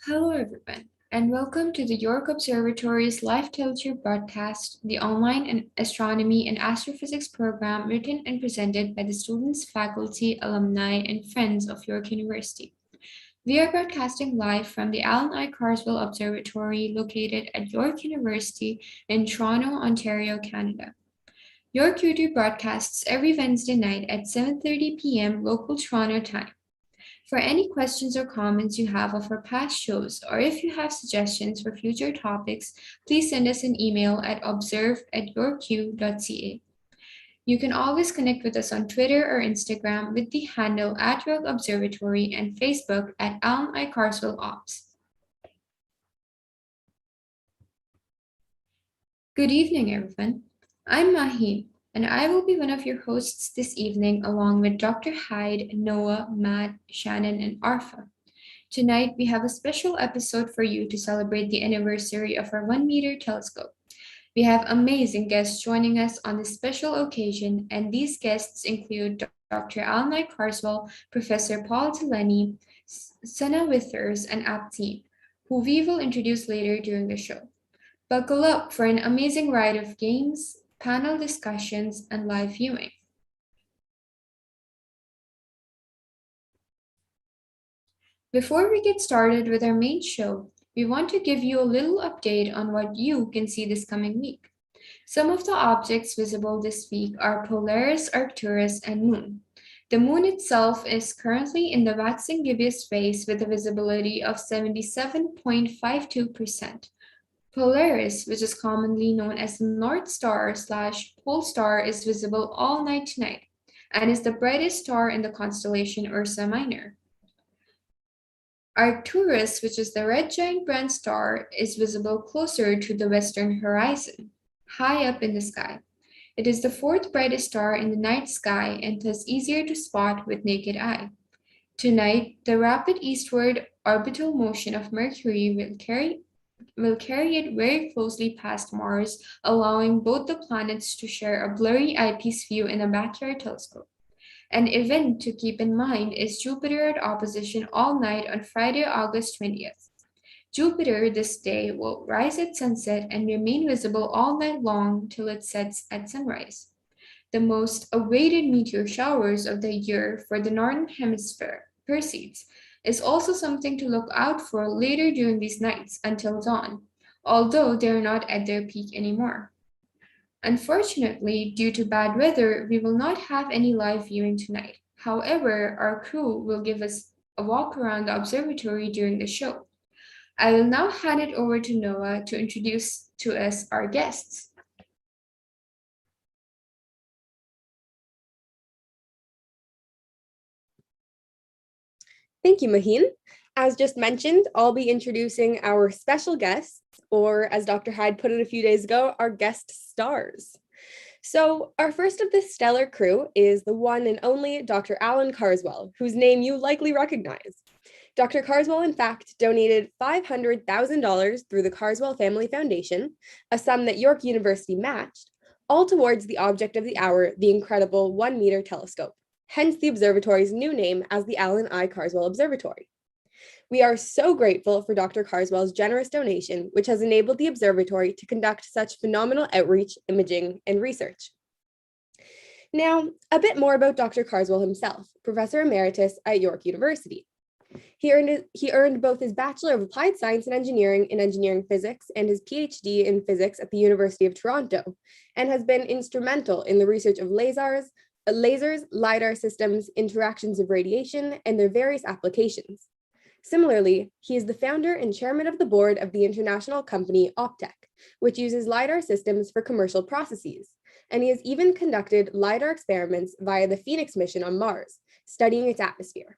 Hello, everyone, and welcome to the York Observatory's live TeleTube broadcast, the online astronomy and astrophysics program written and presented by the students, faculty, alumni, and friends of York University. We are broadcasting live from the Allan I Carswell Observatory located at York University in Toronto, Ontario, Canada. York YouTube broadcasts every Wednesday night at 7:30 p.m. local Toronto time. For any questions or comments you have of our past shows, or if you have suggestions for future topics, please send us an email at observe@yorku.ca. You can always connect with us on Twitter or Instagram with the handle @York Observatory and Facebook at Allan I Carswell Ops. Good evening, everyone. I'm Maheen, and I will be one of your hosts this evening along with Dr. Hyde, Noah, Matt, Shannon, and Arfa. Tonight, we have a special episode for you to celebrate the anniversary of our 1-meter telescope. We have amazing guests joining us on this special occasion, and these guests include Dr. Allan I Carswell, Professor Paul Delaney, Sunna and Abteen, who we will introduce later during the show. Buckle up for an amazing ride of games, panel discussions, and live viewing. Before we get started with our main show, we want to give you a little update on what you can see this coming week. Some of the objects visible this week are Polaris, Arcturus, and Moon. The Moon itself is currently in the waxing gibbous phase with a visibility of 77.52%. Polaris, which is commonly known as the North Star/Pole Star, is visible all night tonight and is the brightest star in the constellation Ursa Minor. Arcturus, which is the red giant brown star, is visible closer to the western horizon, high up in the sky. It is the fourth brightest star in the night sky and thus easier to spot with naked eye. Tonight, the rapid eastward orbital motion of Mercury will carry it very closely past Mars, allowing both the planets to share a blurry eyepiece view in a backyard telescope. An event to keep in mind is Jupiter at opposition all night on Friday, August 20th. Jupiter this day will rise at sunset and remain visible all night long till it sets at sunrise. The most awaited meteor showers of the year for the Northern Hemisphere, Perseids, is also something to look out for later during these nights until dawn, although they are not at their peak anymore. Unfortunately, due to bad weather, we will not have any live viewing tonight. However, our crew will give us a walk around the observatory during the show. I will now hand it over to Noah to introduce to us our guests. Thank you, Maheen. As just mentioned, I'll be introducing our special guests, or as Dr. Hyde put it a few days ago, our guest stars. So our first of this stellar crew is the one and only Dr. Allan Carswell, whose name you likely recognize. Dr. Carswell, in fact, donated $500,000 through the Carswell Family Foundation, a sum that York University matched, all towards the object of the hour, the incredible 1-meter telescope, hence the observatory's new name as the Allan I Carswell Observatory. We are so grateful for Dr. Carswell's generous donation, which has enabled the observatory to conduct such phenomenal outreach, imaging, and research. Now, a bit more about Dr. Carswell himself, Professor Emeritus at York University. He earned both his Bachelor of Applied Science and Engineering in Engineering Physics and his PhD in Physics at the University of Toronto, and has been instrumental in the research of lasers, LiDAR systems, interactions of radiation, and their various applications. Similarly, he is the founder and chairman of the board of the international company Optech, which uses LiDAR systems for commercial processes, and he has even conducted LiDAR experiments via the Phoenix mission on Mars, studying its atmosphere.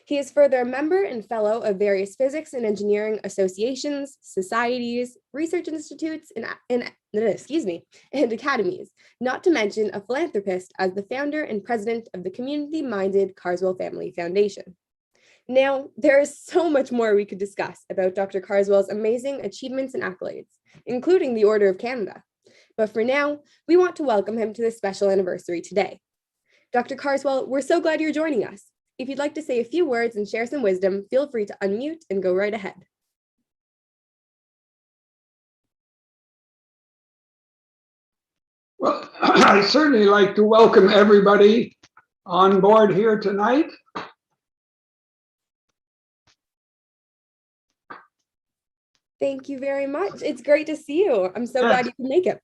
He is further a member and fellow of various physics and engineering associations, societies, research institutes, and academies, not to mention a philanthropist as the founder and president of the community-minded Carswell Family Foundation. Now, there is so much more we could discuss about Dr. Carswell's amazing achievements and accolades, including the Order of Canada. But for now, we want to welcome him to this special anniversary today. Dr. Carswell, we're so glad you're joining us. if you'd like to say a few words and share some wisdom, feel free to unmute and go right ahead. Well, I'd certainly like to welcome everybody on board here tonight. Thank you very much. It's great to see you. I'm so glad you could make it.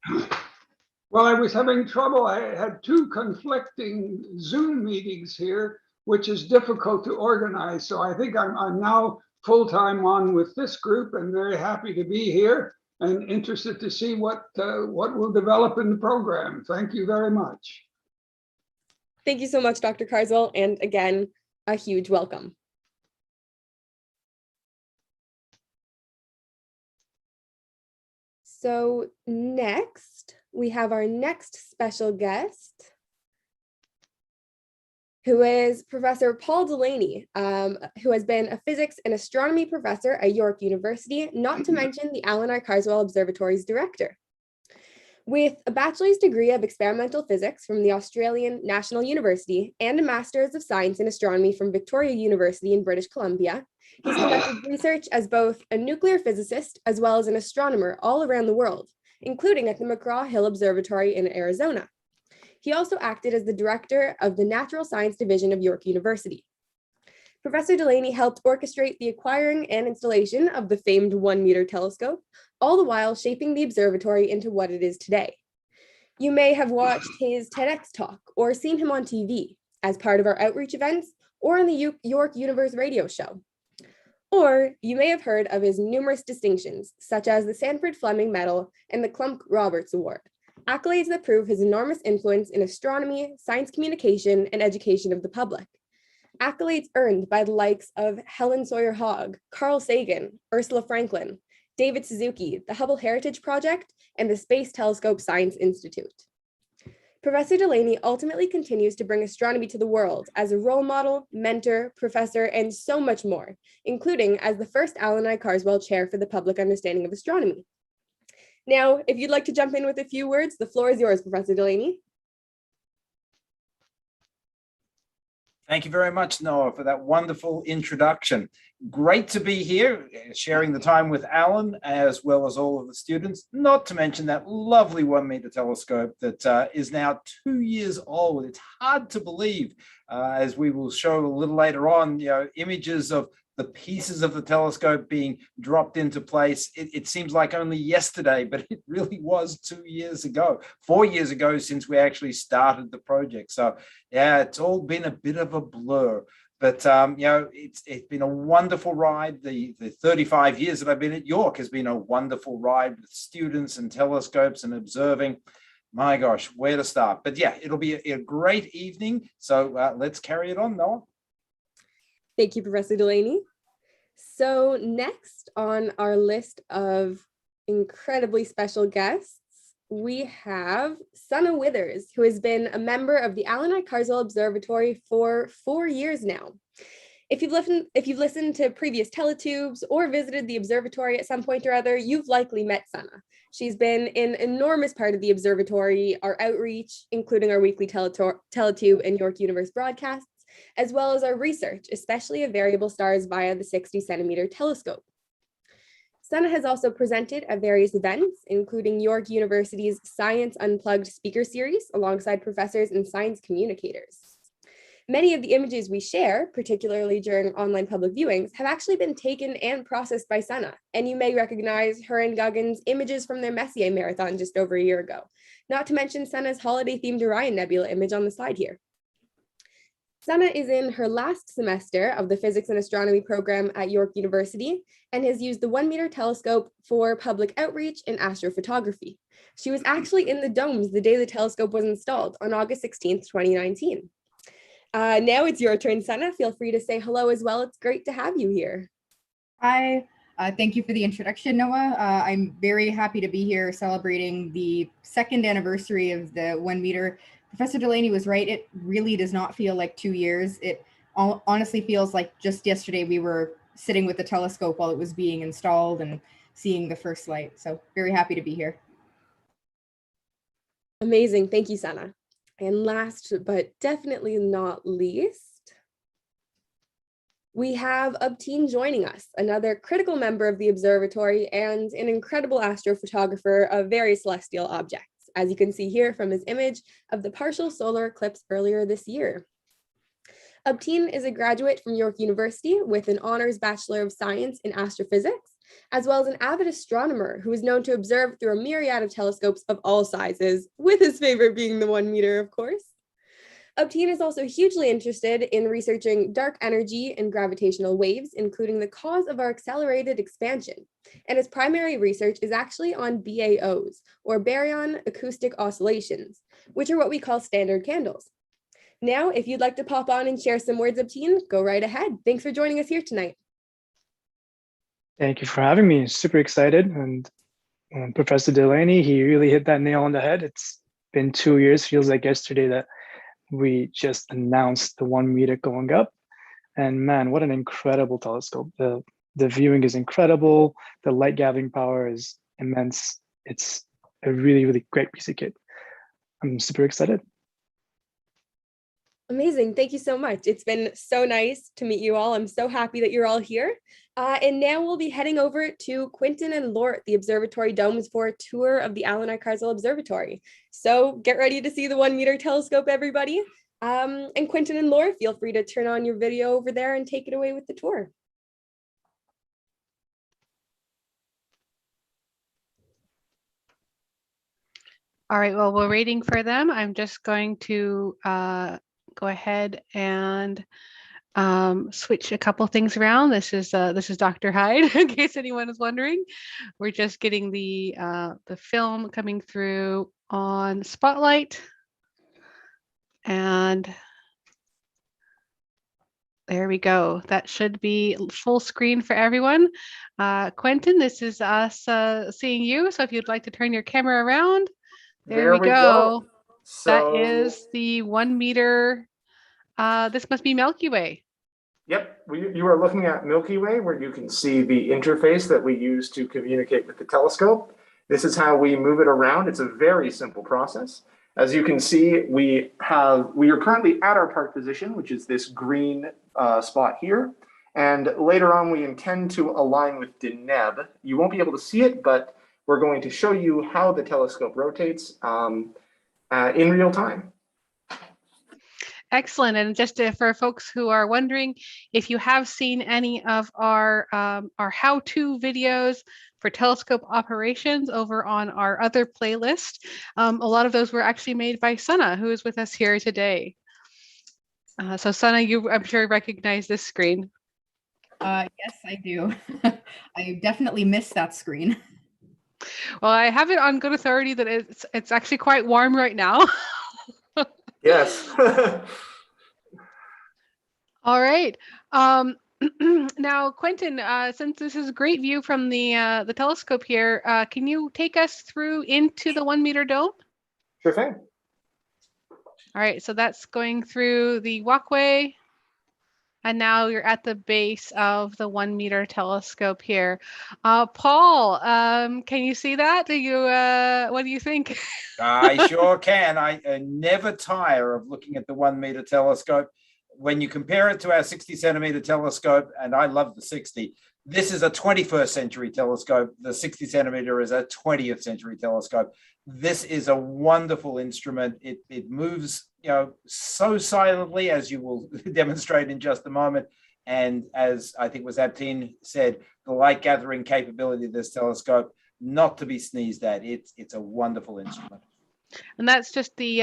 Well, I was having trouble. I had two conflicting Zoom meetings here, which is difficult to organize. So I think I'm now full-time on with this group and very happy to be here and interested to see what will develop in the program. Thank you very much. Thank you so much, Dr. Carswell. And again, a huge welcome. So next, we have our next special guest, who is Professor Paul Delaney, who has been a physics and astronomy professor at York University, not to mention the Allan I Carswell Observatory's director. With a bachelor's degree of experimental physics from the Australian National University and a master's of science in astronomy from Victoria University in British Columbia, he's conducted research as both a nuclear physicist as well as an astronomer all around the world, including at the McGraw-Hill Observatory in Arizona. He also acted as the director of the Natural Science Division of York University. Professor Delaney helped orchestrate the acquiring and installation of the famed 1-meter telescope, all the while shaping the observatory into what it is today. You may have watched his TEDx talk or seen him on TV as part of our outreach events or on the York Universe radio show. Or you may have heard of his numerous distinctions, such as the Sanford Fleming Medal and the Klump Roberts Award, accolades that prove his enormous influence in astronomy, science communication, and education of the public. Accolades earned by the likes of Helen Sawyer Hogg, Carl Sagan, Ursula Franklin, David Suzuki, the Hubble Heritage Project, and the Space Telescope Science Institute. Professor Delaney ultimately continues to bring astronomy to the world as a role model, mentor, professor, and so much more, including as the first Allan I Carswell Chair for the Public Understanding of Astronomy. Now, if you'd like to jump in with a few words, the floor is yours, Professor Delaney. Thank you very much, Noah, for that wonderful introduction. Great to be here, sharing the time with Allan, as well as all of the students, not to mention that lovely 1-meter telescope that is now 2 years old. It's hard to believe, as we will show a little later on, images of the pieces of the telescope being dropped into place. It seems like only yesterday, but it really was 2 years ago, 4 years ago since we actually started the project. So yeah, it's all been a bit of a blur, but it's been a wonderful ride. The 35 years that I've been at York has been a wonderful ride with students and telescopes and observing. My gosh, where to start? But yeah, it'll be a great evening. So let's carry it on, Noah. Thank you, Professor Delaney. So next on our list of incredibly special guests, we have Sunna Withers, who has been a member of the Allan I Carswell Observatory for 4 years now. If you've listened to previous TeleTubes or visited the observatory at some point or other, you've likely met Sunna. She's been an enormous part of the observatory, our outreach, including our weekly TeleTube and York Universe broadcasts, as well as our research, especially of variable stars via the 60-centimeter telescope. Sunna has also presented at various events, including York University's Science Unplugged speaker series alongside professors and science communicators. Many of the images we share, particularly during online public viewings, have actually been taken and processed by Sunna, and you may recognize her and Guggen's images from their Messier marathon just over a year ago, not to mention Sunna's holiday-themed Orion Nebula image on the slide here. Sunna is in her last semester of the Physics and Astronomy program at York University and has used the 1-meter telescope for public outreach and astrophotography. She was actually in the domes the day the telescope was installed on August 16th, 2019. Now it's your turn, Sunna. Feel free to say hello as well. It's great to have you here. Hi, thank you for the introduction, Noah. I'm very happy to be here celebrating the 2nd anniversary of the 1-meter. Professor Delaney was right. It really does not feel like 2 years. It honestly feels like just yesterday we were sitting with the telescope while it was being installed and seeing the first light. So very happy to be here. Amazing. Thank you, Sunna. And last but definitely not least, We have Abteen joining us, another critical member of the observatory and an incredible astrophotographer of various celestial objects, as you can see here from his image of the partial solar eclipse earlier this year. Abteen is a graduate from York University with an honors Bachelor of Science in Astrophysics, as well as an avid astronomer who is known to observe through a myriad of telescopes of all sizes, with his favorite being the 1 meter, of course. Abteen is also hugely interested in researching dark energy and gravitational waves, including the cause of our accelerated expansion. And his primary research is actually on BAOs, or baryon acoustic oscillations, which are what we call standard candles. Now, if you'd like to pop on and share some words, Abteen, go right ahead. Thanks for joining us here tonight. Thank you for having me. Super excited. And Professor Delaney, he really hit that nail on the head. It's been 2 years, feels like yesterday that we just announced the 1 meter going up. And man, what an incredible telescope. The viewing is incredible. The light gathering power is immense. It's a really, really great piece of kit. I'm super excited. Amazing. Thank you so much. It's been so nice to meet you all. I'm so happy that you're all here. And now we'll be heading over to Quentin and Laura at the observatory domes for a tour of the Allan I Carswell Observatory. So get ready to see the 1 meter telescope, everybody. And Quentin and Laura, feel free to turn on your video over there and take it away with the tour. All right, well, we're waiting for them. I'm just going to go ahead and switch a couple things around. This is Dr. Hyde, in case anyone is wondering. We're just getting the film coming through on Spotlight, and there we go. That should be full screen for everyone. Quentin, this is us seeing you. So if you'd like to turn your camera around, there we go. So, that is the 1 meter. This must be Milky Way. Yep, you are looking at Milky Way, where you can see the interface that we use to communicate with the telescope. This is how we move it around. It's a very simple process. As you can see, we are currently at our park position, which is this green spot here. And later on, we intend to align with Deneb. You won't be able to see it, but we're going to show you how the telescope rotates in real time. Excellent. And just for folks who are wondering, if you have seen any of our how-to videos for telescope operations over on our other playlist, a lot of those were actually made by Sunna, who is with us here today. So Sunna, I'm sure recognize this screen. Yes, I do. I definitely missed that screen. Well, I have it on good authority that it's actually quite warm right now. Yes. All right. Now, Quentin, since this is a great view from the telescope here, can you take us through into the 1 meter dome? Sure thing. All right, so that's going through the walkway. And now you're at the base of the 1 meter telescope here. Paul, can you see that? What do you think? I sure can. I never tire of looking at the 1 meter telescope. When you compare it to our 60 centimeter telescope, and I love the 60, this is a 21st century telescope. The 60 centimeter is a 20th century telescope. This is a wonderful instrument. It moves, so silently, as you will demonstrate in just a moment. And as I think was Abteen said, the light gathering capability of this telescope, not to be sneezed at. It's a wonderful instrument. And that's just the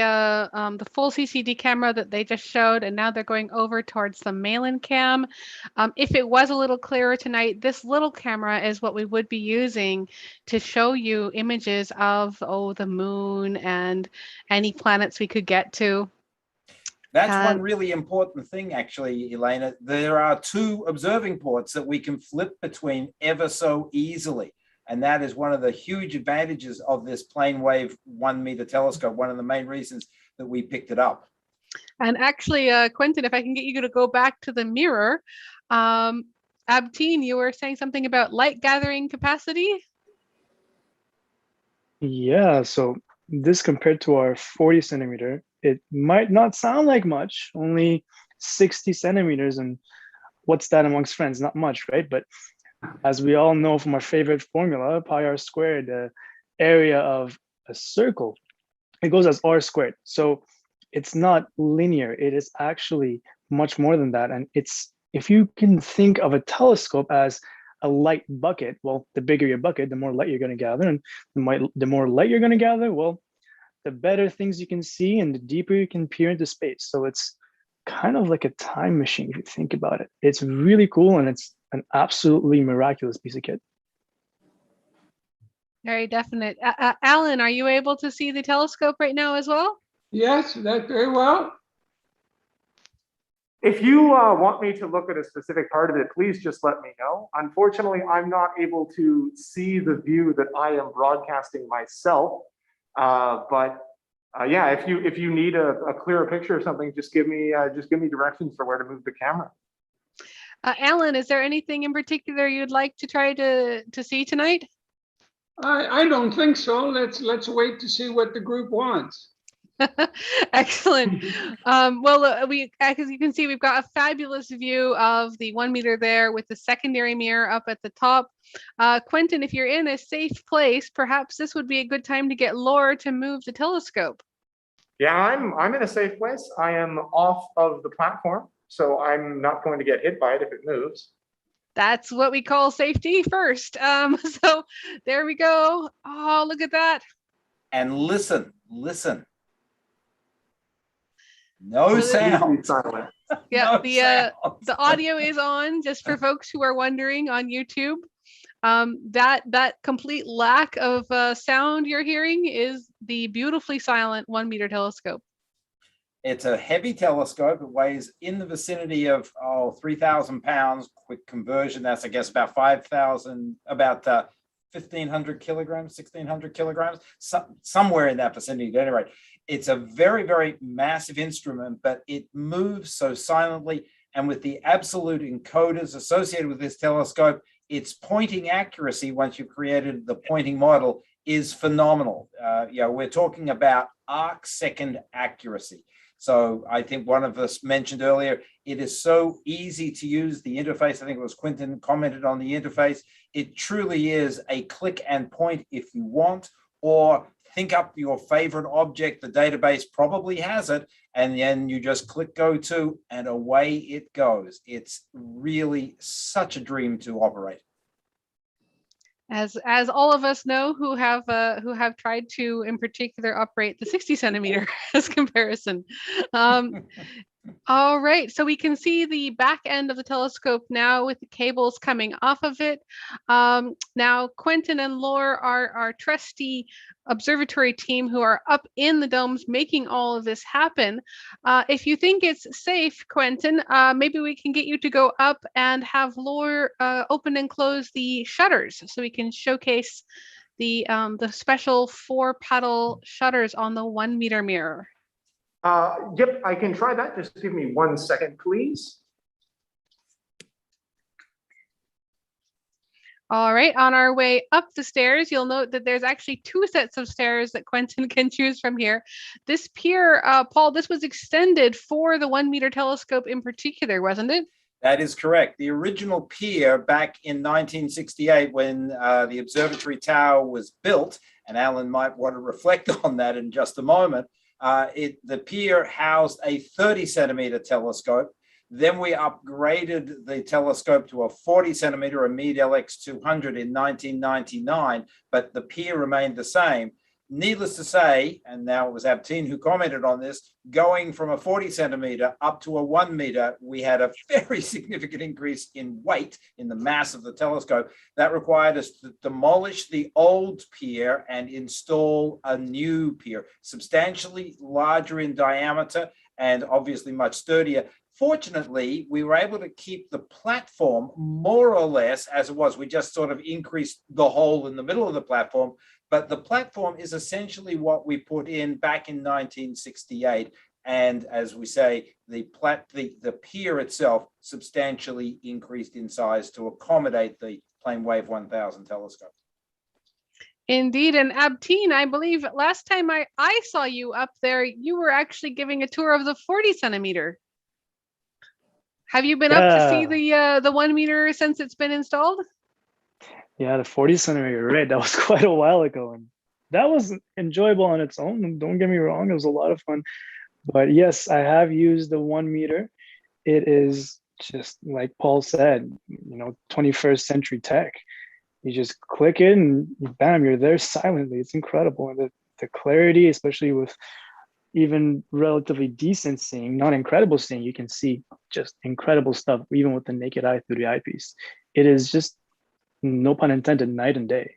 full CCD camera that they just showed, and now they're going over towards the Malin cam. If it was a little clearer tonight, this little camera is what we would be using to show you images of the moon and any planets we could get to. That's one really important thing, actually, Elena. There are 2 observing ports that we can flip between ever so easily. And that is one of the huge advantages of this plane wave 1 meter telescope, one of the main reasons that we picked it up. And actually, Quentin, if I can get you to go back to the mirror, Abteen, you were saying something about light gathering capacity? Yeah, so this compared to our 40 centimeter, it might not sound like much, only 60 centimeters. And what's that amongst friends? Not much, right? But as we all know from our favorite formula, pi r squared, the area of a circle, it goes as r squared. So it's not linear. It is actually much more than that. And it's, if you can think of a telescope as a light bucket, well, the bigger your bucket, the more light you're going to gather. And the more light you're going to gather, well, the better things you can see and the deeper you can peer into space. So it's kind of like a time machine if you think about it. It's really cool, and it's an absolutely miraculous piece of kit. Very definite. Allan, are you able to see the telescope right now as well? Yes, that very well. If you want me to look at a specific part of it, please just let me know. Unfortunately, I'm not able to see the view that I am broadcasting myself. Yeah, if you need a clearer picture or something, just give me directions for where to move the camera. Allan, is there anything in particular you'd like to try to see tonight? I don't think so. Let's wait to see what the group wants. Excellent. Well, as you can see, we've got a fabulous view of the 1 meter there with the secondary mirror up at the top. Quentin, if you're in a safe place, perhaps this would be a good time to get Laura to move the telescope. Yeah, I'm in a safe place. I am off of the platform, so I'm not going to get hit by it if it moves. That's what we call safety first. So there we go. Oh, look at that. And listen. No sound. Yeah, No sound. the audio is on, just for folks who are wondering on YouTube. That complete lack of sound you're hearing is the beautifully silent 1 meter telescope. It's a heavy telescope. It weighs in the vicinity of 3,000 pounds. Quick conversion, that's I guess about 1,500 kilograms, 1,600 kilograms, somewhere in that vicinity. At any rate, it's a very, very massive instrument, but it moves so silently. And with the absolute encoders associated with this telescope, its pointing accuracy, once you've created the pointing model, is phenomenal. We're talking about arc-second accuracy. So I think one of us mentioned earlier, it is so easy to use the interface. I think it was Quentin commented on the interface. It truly is a click and point if you want, or think up your favorite object. The database probably has it, and then you just click go to, and away it goes. It's really such a dream to operate. As all of us know who have tried to, in particular, operate the 60 centimeter as comparison. All right, so we can see the back end of the telescope now with the cables coming off of it. Now, Quentin and Laura are our trusty observatory team who are up in the domes making all of this happen. If you think it's safe, Quentin, maybe we can get you to go up and have Laura open and close the shutters so we can showcase the special 4-petal shutters on the 1 meter mirror. Yep, I can try that. Just give me 1 second, please. All right, on our way up the stairs, you'll note that there's actually 2 sets of stairs that Quentin can choose from here. This pier, Paul, this was extended for the 1 meter telescope in particular, wasn't it? That is correct. The original pier back in 1968, when the observatory tower was built, and Allan might want to reflect on that in just a moment, the pier housed a 30 centimeter telescope. Then we upgraded the telescope to a 40 centimeter, a Meade LX200 in 1999, but the pier remained the same. Needless to say, and now it was Abteen who commented on this, going from a 40 centimeter up to a 1 meter, we had a very significant increase in weight, in the mass of the telescope. That required us to demolish the old pier and install a new pier, substantially larger in diameter and obviously much sturdier. Fortunately, we were able to keep the platform more or less as it was. We just sort of increased the hole in the middle of the platform, but the platform is essentially what we put in back in 1968. And as we say, the pier itself substantially increased in size to accommodate the Planewave 1000 telescope. Indeed, and Abteen, I believe last time I saw you up there, you were actually giving a tour of the 40 centimeter. Have you been up to see the 1 meter since it's been installed? Yeah, the 40 centimeter, right? That was quite a while ago, and that was enjoyable on its own. Don't get me wrong, it was a lot of fun. But yes, I have used the 1 meter. It is just like Paul said, 21st century tech. You just click it and bam, you're there silently. It's incredible. And the clarity, especially with even relatively decent seeing, not incredible seeing, you can see just incredible stuff, even with the naked eye through the eyepiece. It is just, no pun intended, night and day.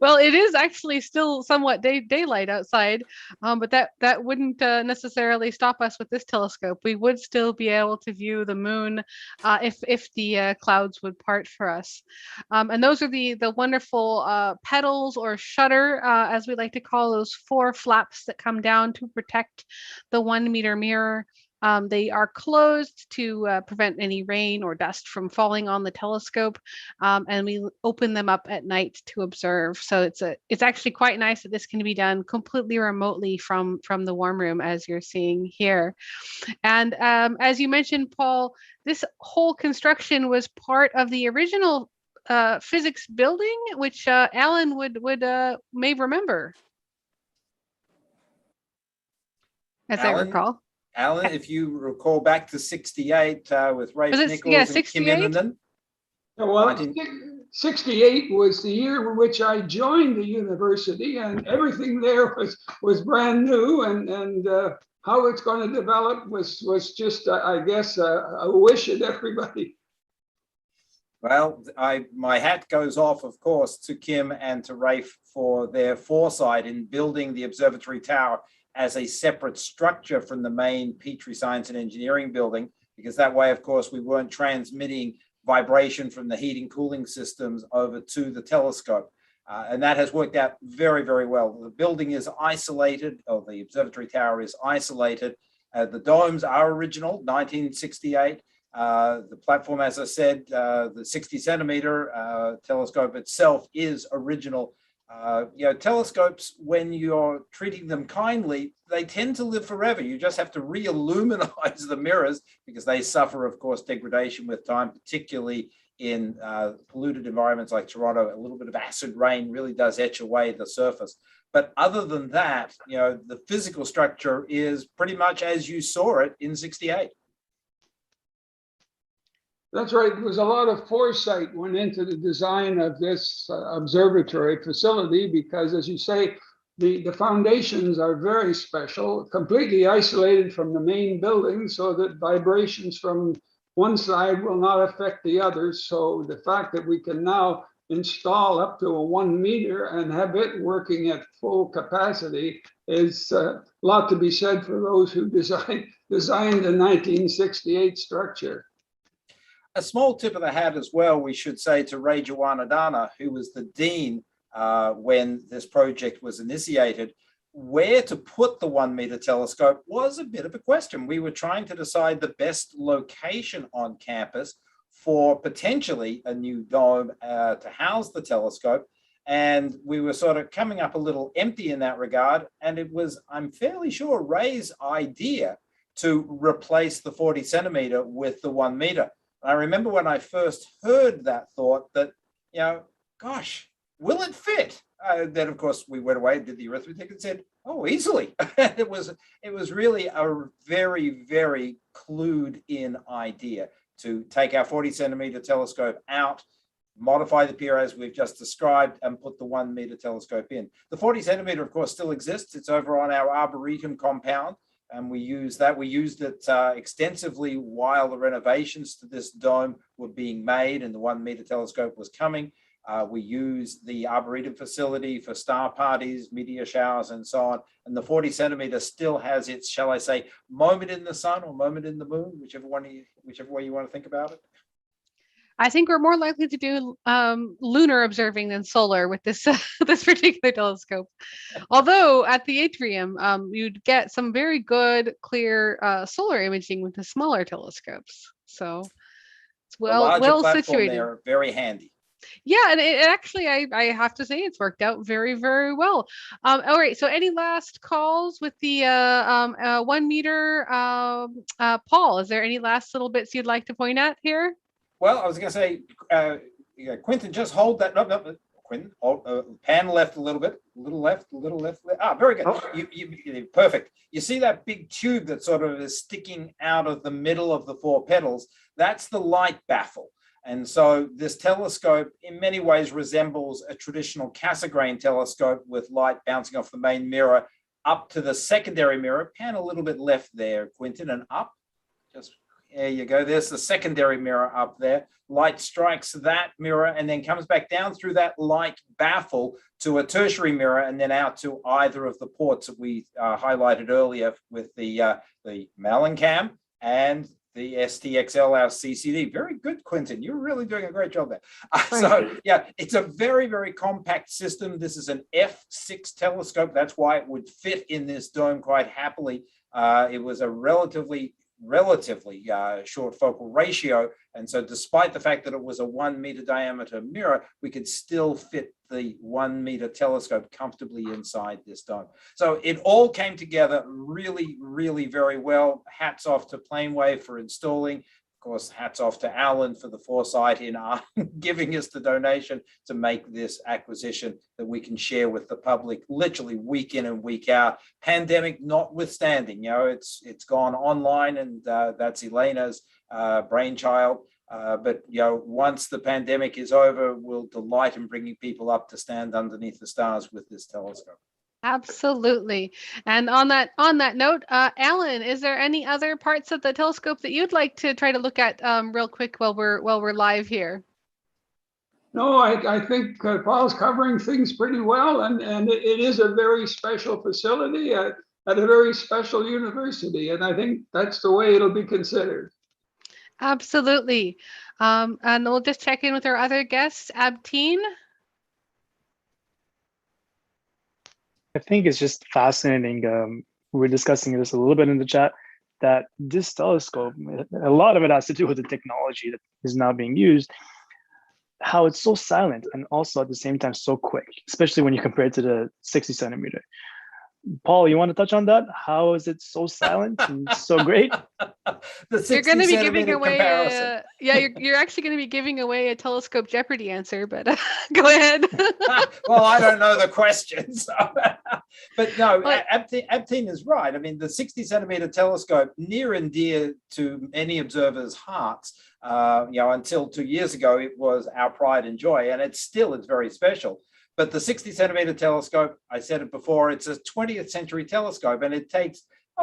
Well, it is actually still somewhat daylight outside, but that wouldn't necessarily stop us with this telescope. We would still be able to view the moon if the clouds would part for us. And those are the wonderful petals or shutter, as we like to call those 4 flaps that come down to protect the 1 meter mirror. They are closed to prevent any rain or dust from falling on the telescope, and we open them up at night to observe. So it's actually quite nice that this can be done completely remotely from the warm room, as you're seeing here. And as you mentioned, Paul, this whole construction was part of the original physics building, which Allan would may remember, as I recall. Allan, if you recall back to 68 with Rafe Nichols and Kim 68? Innanen. Well, 68 was the year in which I joined the university, and everything there was brand new, and how it's going to develop was just, I guess, a wish of everybody. Well, my hat goes off, of course, to Kim and to Rafe for their foresight in building the observatory tower as a separate structure from the main Petrie Science and Engineering building, because that way, of course, we weren't transmitting vibration from the heating cooling systems over to the telescope. And that has worked out very, very well. The building is isolated, or the observatory tower is isolated. The domes are original, 1968. The platform, as I said, the 60 centimeter telescope itself is original. Telescopes, when you're treating them kindly, they tend to live forever. You just have to re-illuminize the mirrors because they suffer, of course, degradation with time, particularly in polluted environments like Toronto. A little bit of acid rain really does etch away the surface. But other than that, the physical structure is pretty much as you saw it in 68. That's right. There was a lot of foresight went into the design of this observatory facility because, as you say, the foundations are very special, completely isolated from the main building so that vibrations from one side will not affect the others. So the fact that we can now install up to a 1 meter and have it working at full capacity is a lot to be said for those who designed the 1968 structure. A small tip of the hat as well, we should say, to Ray Jawanadana, who was the dean when this project was initiated. Where to put the 1 meter telescope was a bit of a question. We were trying to decide the best location on campus for potentially a new dome to house the telescope. And we were sort of coming up a little empty in that regard. And it was, I'm fairly sure, Ray's idea to replace the 40 centimeter with the 1 meter. I remember when I first heard that thought that, gosh, will it fit? Then, of course, we went away and did the arithmetic and said, oh, easily. It was really a very, very clued in idea to take our 40 centimeter telescope out, modify the pier as we've just described, and put the 1 meter telescope in. The 40 centimeter, of course, still exists. It's over on our Arboretum compound. And we use that. We used it extensively while the renovations to this dome were being made and the 1 meter telescope was coming. We used the Arboretum facility for star parties, meteor showers, and so on. And the 40 centimeter still has its, shall I say, moment in the sun or moment in the moon, whichever way you want to think about it. I think we're more likely to do lunar observing than solar with this this particular telescope. Although at the atrium, you'd get some very good, clear solar imaging with the smaller telescopes. So it's well situated. They're very handy. Yeah, and it actually, I have to say, it's worked out very, very well. All right, so any last calls with the 1 meter? Paul, is there any last little bits you'd like to point at here? Well, I was going to say, yeah, Quentin, just hold that. No, Quentin, pan left a little bit, a little left, a little left. Ah, very good. Oh. Perfect. You see that big tube that sort of is sticking out of the middle of the 4 petals? That's the light baffle. And so this telescope in many ways resembles a traditional Cassegrain telescope with light bouncing off the main mirror up to the secondary mirror. Pan a little bit left there, Quentin, and up. Just there you go. There's the secondary mirror up there. Light strikes that mirror and then comes back down through that light baffle to a tertiary mirror and then out to either of the ports that we highlighted earlier with the Malin cam and the STXL, our CCD. Very good, Quentin. You're really doing a great job there. So yeah, it's a very, very compact system. This is an F6 telescope. That's why it would fit in this dome quite happily. It was a relatively short focal ratio. And so despite the fact that it was a 1 meter diameter mirror, we could still fit the 1 meter telescope comfortably inside this dome. So it all came together really, really very well. Hats off to Planewave for installing. Of course, hats off to Allan for the foresight in giving us the donation to make this acquisition that we can share with the public literally week in and week out. Pandemic notwithstanding, it's gone online, and that's Elena's brainchild. But once the pandemic is over, we'll delight in bringing people up to stand underneath the stars with this telescope. Absolutely. And on that note, Allan, is there any other parts of the telescope that you'd like to try to look at real quick while we're live here? No, I think Paul's covering things pretty well, and it is a very special facility at a very special university, and I think that's the way it'll be considered. Absolutely. And we'll just check in with our other guests. Abteen? I think it's just fascinating. We were discussing this a little bit in the chat, that this telescope, a lot of it has to do with the technology that is now being used, how it's so silent and also at the same time so quick, especially when you compare it to the 60 centimeter. Paul, you want to touch on that? How is it so silent and so great? You're going to be giving away you're actually going to be giving away a Telescope Jeopardy answer, but go ahead. Well, I don't know the questions. But no, Abteen is right. I mean, the 60 centimeter telescope, near and dear to many observers' hearts, until 2 years ago, it was our pride and joy, and it's very special. But the 60 centimeter telescope, I said it before, it's a 20th century telescope, and it takes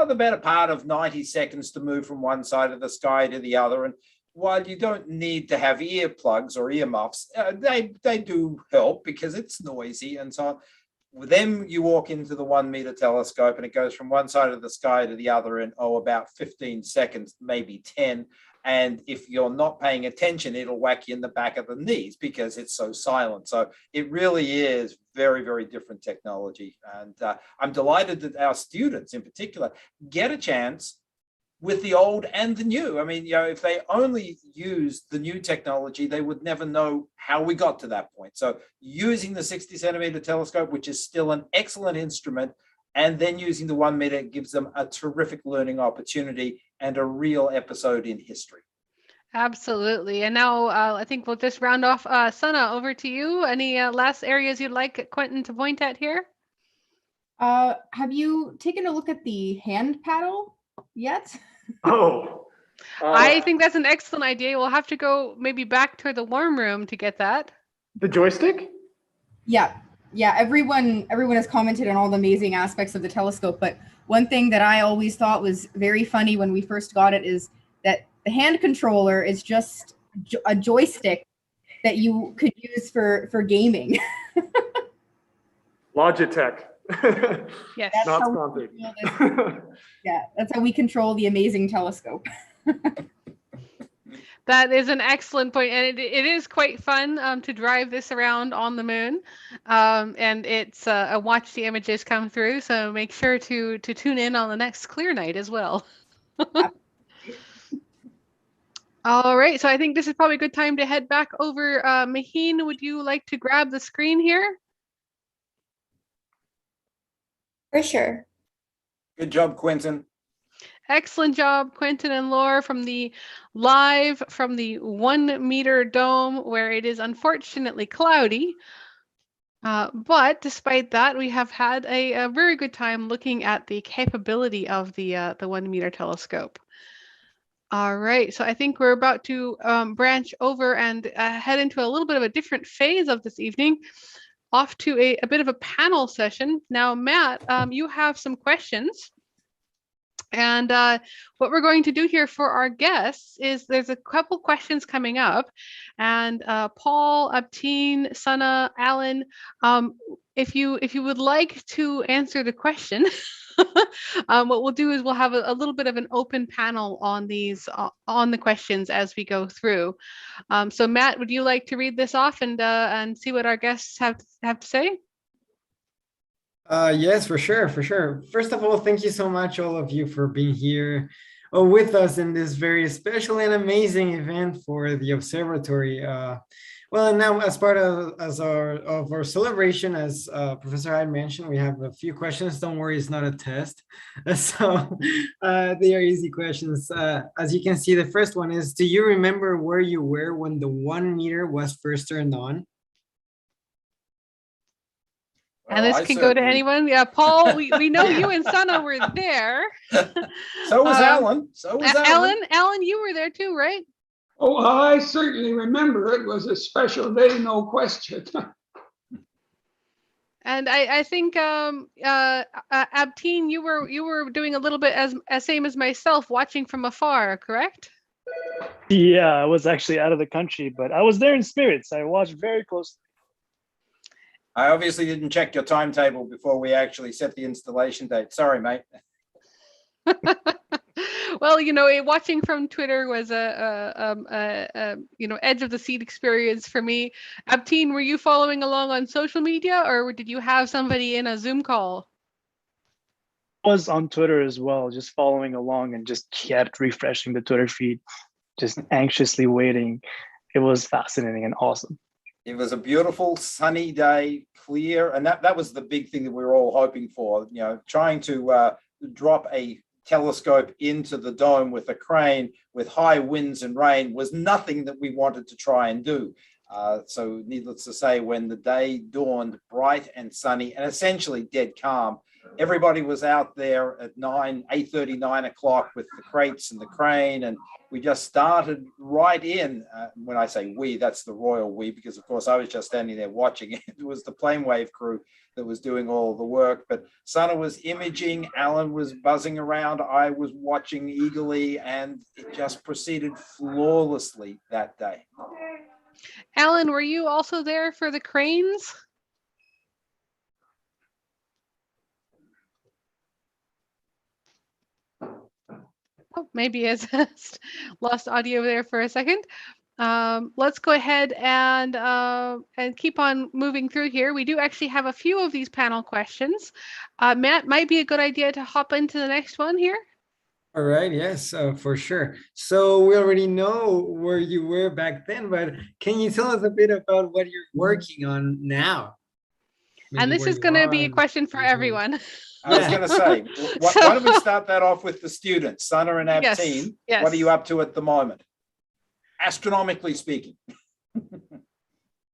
the better part of 90 seconds to move from one side of the sky to the other. And while you don't need to have earplugs or earmuffs, they do help because it's noisy and so on. Then you walk into the 1 meter telescope and it goes from one side of the sky to the other in, about 15 seconds, maybe 10. And if you're not paying attention, it'll whack you in the back of the knees because it's so silent. So it really is very, very different technology. And I'm delighted that our students in particular get a chance with the old and the new. I mean, if they only used the new technology, they would never know how we got to that point. So using the 60 centimeter telescope, which is still an excellent instrument, and then using the 1 meter gives them a terrific learning opportunity and a real episode in history. Absolutely. And now I think we'll just round off. Sunna, over to you. Any last areas you'd like Quentin to point at here? Have you taken a look at the hand paddle yet? I think that's an excellent idea. We'll have to go maybe back to the warm room to get that. The joystick? Yeah, everyone has commented on all the amazing aspects of the telescope, but one thing that I always thought was very funny when we first got it is that the hand controller is just a joystick that you could use for gaming. Logitech. Yes. Not sponsored. Yeah, that's how we control the amazing telescope. That is an excellent point, and it is quite fun to drive this around on the moon, and it's watch the images come through. So make sure to tune in on the next clear night as well. All right, so I think this is probably a good time to head back over. Maheen, would you like to grab the screen here? For sure. Good job, Quentin. Excellent job, Quentin and Laura, from the live from the 1 meter dome, where it is unfortunately cloudy. But despite that, we have had a very good time looking at the capability of the 1 meter telescope. All right, so I think we're about to branch over and head into a little bit of a different phase of this evening, off to a bit of a panel session. Now, Matt, you have some questions. And what we're going to do here for our guests is there's a couple questions coming up. And Paul, Abteen, Sunna, Allan, if you would like to answer the question, what we'll do is we'll have a little bit of an open panel on these on the questions as we go through. So Matt, would you like to read this off and see what our guests have to say? Yes, for sure, for sure. First of all, thank you so much, all of you, for being here with us in this very special and amazing event for the observatory. Well, now as part of our celebration, as Professor Hyde mentioned, we have a few questions. Don't worry, it's not a test. So they are easy questions. As you can see, the first one is, do you remember where you were when the 1 meter was first turned on? And this can go to anyone. Yeah, Paul, we know you and Sunna were there. So was Allan. So was Allan. Allan, you were there too, right? Oh, I certainly remember. It was a special day, no question. And I think Abteen, you were doing a little bit as same as myself, watching from afar, correct? Yeah, I was actually out of the country, but I was there in spirits. I watched very closely. I obviously didn't check your timetable before we actually set the installation date. Sorry, mate. Well, watching from Twitter was a edge of the seat experience for me. Abteen, were you following along on social media, or did you have somebody in a Zoom call? I was on Twitter as well, just following along and just kept refreshing the Twitter feed, just anxiously waiting. It was fascinating and awesome. It was a beautiful sunny day, clear, and that was the big thing that we were all hoping for. Trying to drop a telescope into the dome with a crane with high winds and rain was nothing that we wanted to try and do. So needless to say, when the day dawned bright and sunny and essentially dead calm, everybody was out there at 8:30, 9 o'clock with the crates and the crane, and we just started right in. When I say we, that's the royal we, because of course I was just standing there watching it. It was the Planewave crew that was doing all the work, but Sunna was imaging, Allan was buzzing around, I was watching eagerly, and it just proceeded flawlessly that day. Allan, were you also there for the cranes? Oh, maybe it's lost audio there for a second. Let's go ahead and keep on moving through here. We do actually have a few of these panel questions. Matt, might be a good idea to hop into the next one here. All right, yes, for sure. So we already know where you were back then, but can you tell us a bit about what you're working on now? Maybe and this is going to be a question for everyone. I was going to say, why don't we start that off with the students, Sunna and Abteen? Yes. What are you up to at the moment, astronomically speaking?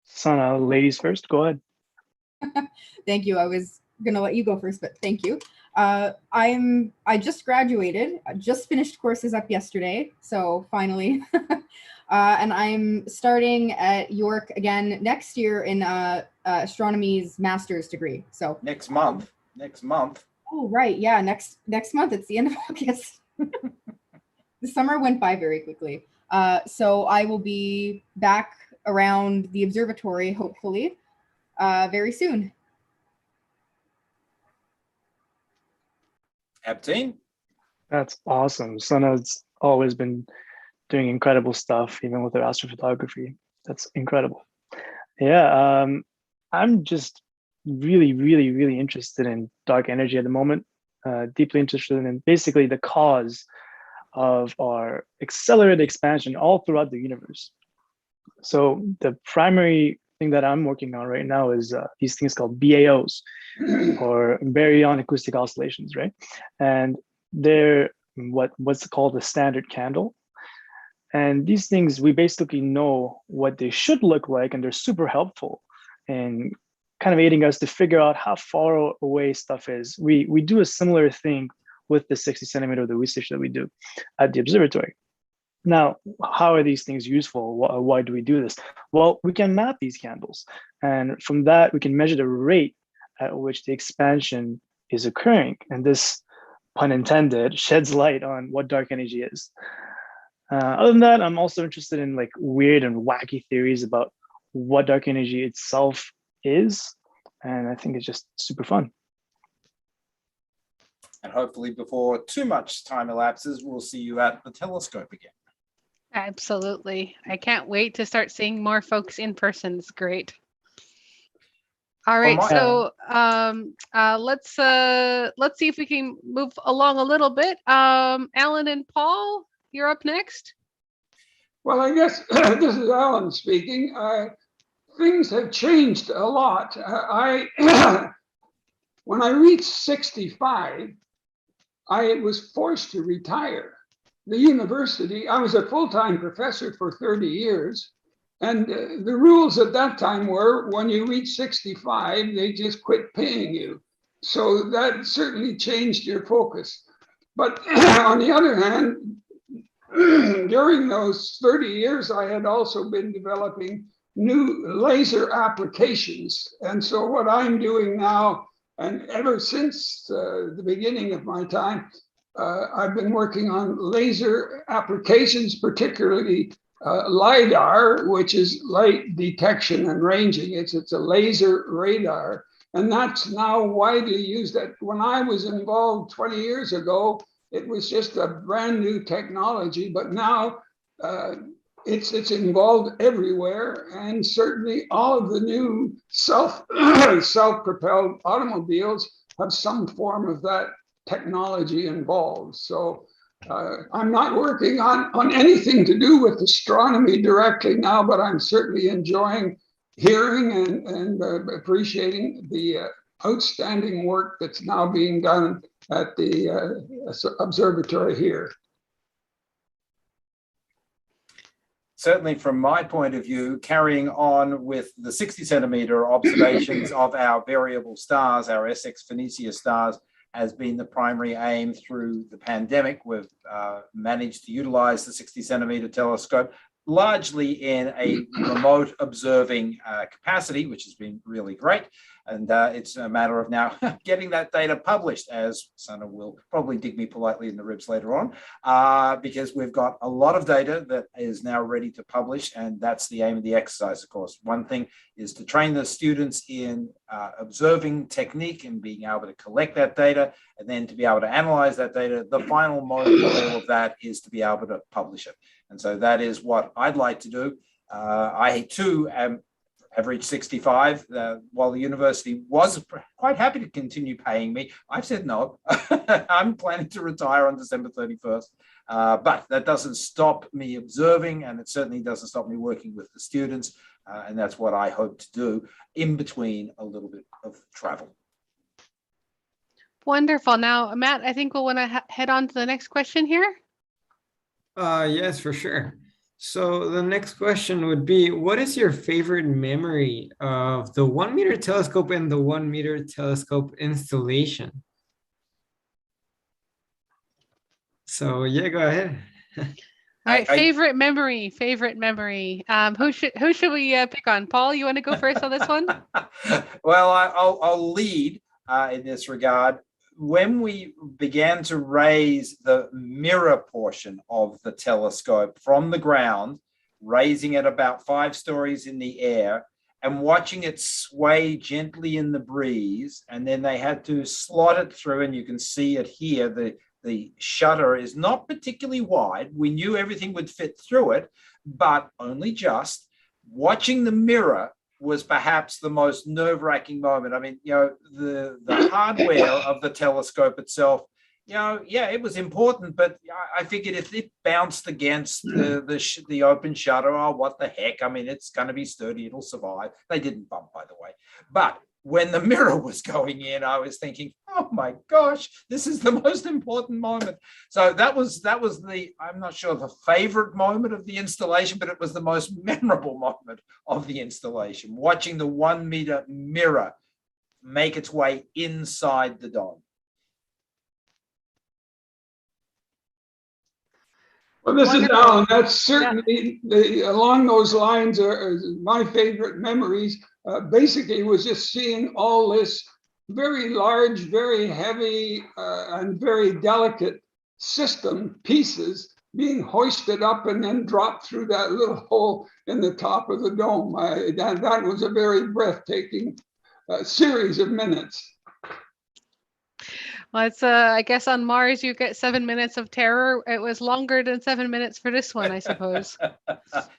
Sunna, ladies first, go ahead. Thank you. I was going to let you go first, but thank you. I just graduated. I just finished courses up yesterday, so finally. And I'm starting at York again next year in astronomy's master's degree. So next month. Oh, right. Yeah. Next month. It's the end of August. The summer went by very quickly. So I will be back around the observatory, hopefully, very soon. Abteen? That's awesome. Sunna's always been doing incredible stuff, even with her astrophotography. That's incredible. Yeah. I'm just really interested in dark energy at the moment. Deeply interested in basically the cause of our accelerated expansion all throughout the universe. So the primary thing that I'm working on right now is these things called BAOs, or baryon acoustic oscillations, right? And they're what's called a standard candle. And these things, we basically know what they should look like, and they're super helpful in kind of aiding us to figure out how far away stuff is. We do a similar thing with the 60 centimeter of the research that we do at the observatory. Now, how are these things useful? Why do we do this? Well, we can map these candles, and from that, we can measure the rate at which the expansion is occurring. And this, pun intended, sheds light on what dark energy is. Other than that, I'm also interested in like weird and wacky theories about what dark energy itself is. And I think it's just super fun. And hopefully before too much time elapses, we'll see you at the telescope again. Absolutely. I can't wait to start seeing more folks in person. It's great. All right, so let's see if we can move along a little bit. Allan and Paul, you're up next. Well, I guess this is Allan speaking. Things have changed a lot. When I reached 65, I was forced to retire. The university, I was a full-time professor for 30 years. And the rules at that time were when you reach 65, they just quit paying you. So that certainly changed your focus. But on the other hand, during those 30 years, I had also been developing new laser applications. And so what I'm doing now, and ever since the beginning of my time, I've been working on laser applications, particularly LiDAR, which is light detection and ranging. It's a laser radar, and that's now widely used. When I was involved 20 years ago, it was just a brand new technology, but now it's involved everywhere, and certainly all of the new self-propelled automobiles have some form of that technology involved. So I'm not working on anything to do with astronomy directly now, but I'm certainly enjoying hearing and appreciating the outstanding work that's now being done at the observatory here. Certainly from my point of view, carrying on with the 60 centimeter observations of our variable stars, our SX Phoenicia stars, has been the primary aim through the pandemic. We've managed to utilize the 60 centimeter telescope largely in a remote observing capacity, which has been really great. And it's a matter of now getting that data published, as Sunna will probably dig me politely in the ribs later on, because we've got a lot of data that is now ready to publish, and that's the aim of the exercise, of course. One thing is to train the students in observing technique and being able to collect that data, and then to be able to analyze that data. The final mode of all of that is to be able to publish it. And so that is what I'd like to do. I too have reached 65. While the university was quite happy to continue paying me, I've said no. I'm planning to retire on December 31st. But that doesn't stop me observing, and it certainly doesn't stop me working with the students. And that's what I hope to do in between a little bit of travel. Wonderful. Now, Matt, I think we'll want to head on to the next question here. Yes, for sure. So the next question would be, what is your favorite memory of the 1 meter telescope and the 1 meter telescope installation? So yeah, go ahead. All right, favorite memory. Who should we pick on? Paul, you want to go first on this one? Well, I'll lead in this regard. When we began to raise the mirror portion of the telescope from the ground, raising it about 5 stories in the air and watching it sway gently in the breeze, and then they had to slot it through, and you can see it here. The shutter is not particularly wide. We knew everything would fit through it, but only just. Watching the mirror was perhaps the most nerve-wracking moment. I mean, you know, the hardware of the telescope itself Yeah, it was important, but I figured if it bounced against the open shutter, oh, what the heck? I mean, it's going to be sturdy; it'll survive. They didn't bump, by the way. But when the mirror was going in, I was thinking, oh my gosh, this is the most important moment. So that was I'm not sure the favorite moment of the installation, but it was the most memorable moment of the installation. Watching the 1 meter mirror make its way inside the dome. Well, this Wonderful. is Alan. That's certainly along those lines are my favorite memories. Basically, was just seeing all this very large, very heavy, and very delicate system pieces being hoisted up and then dropped through that little hole in the top of the dome. That was a very breathtaking series of minutes. Well, it's I guess on Mars you get 7 minutes of terror. It was longer than 7 minutes for this one, I suppose.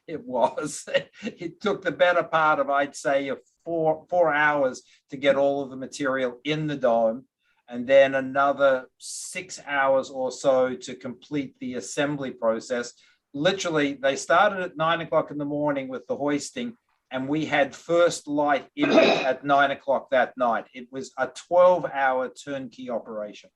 It was. It took the better part of, I'd say, 4 hours to get all of the material in the dome, and then another 6 hours or so to complete the assembly process. Literally, they started at 9 o'clock in the morning with the hoisting, and we had first light in it at 9 o'clock that night. It was a 12-hour turnkey operation.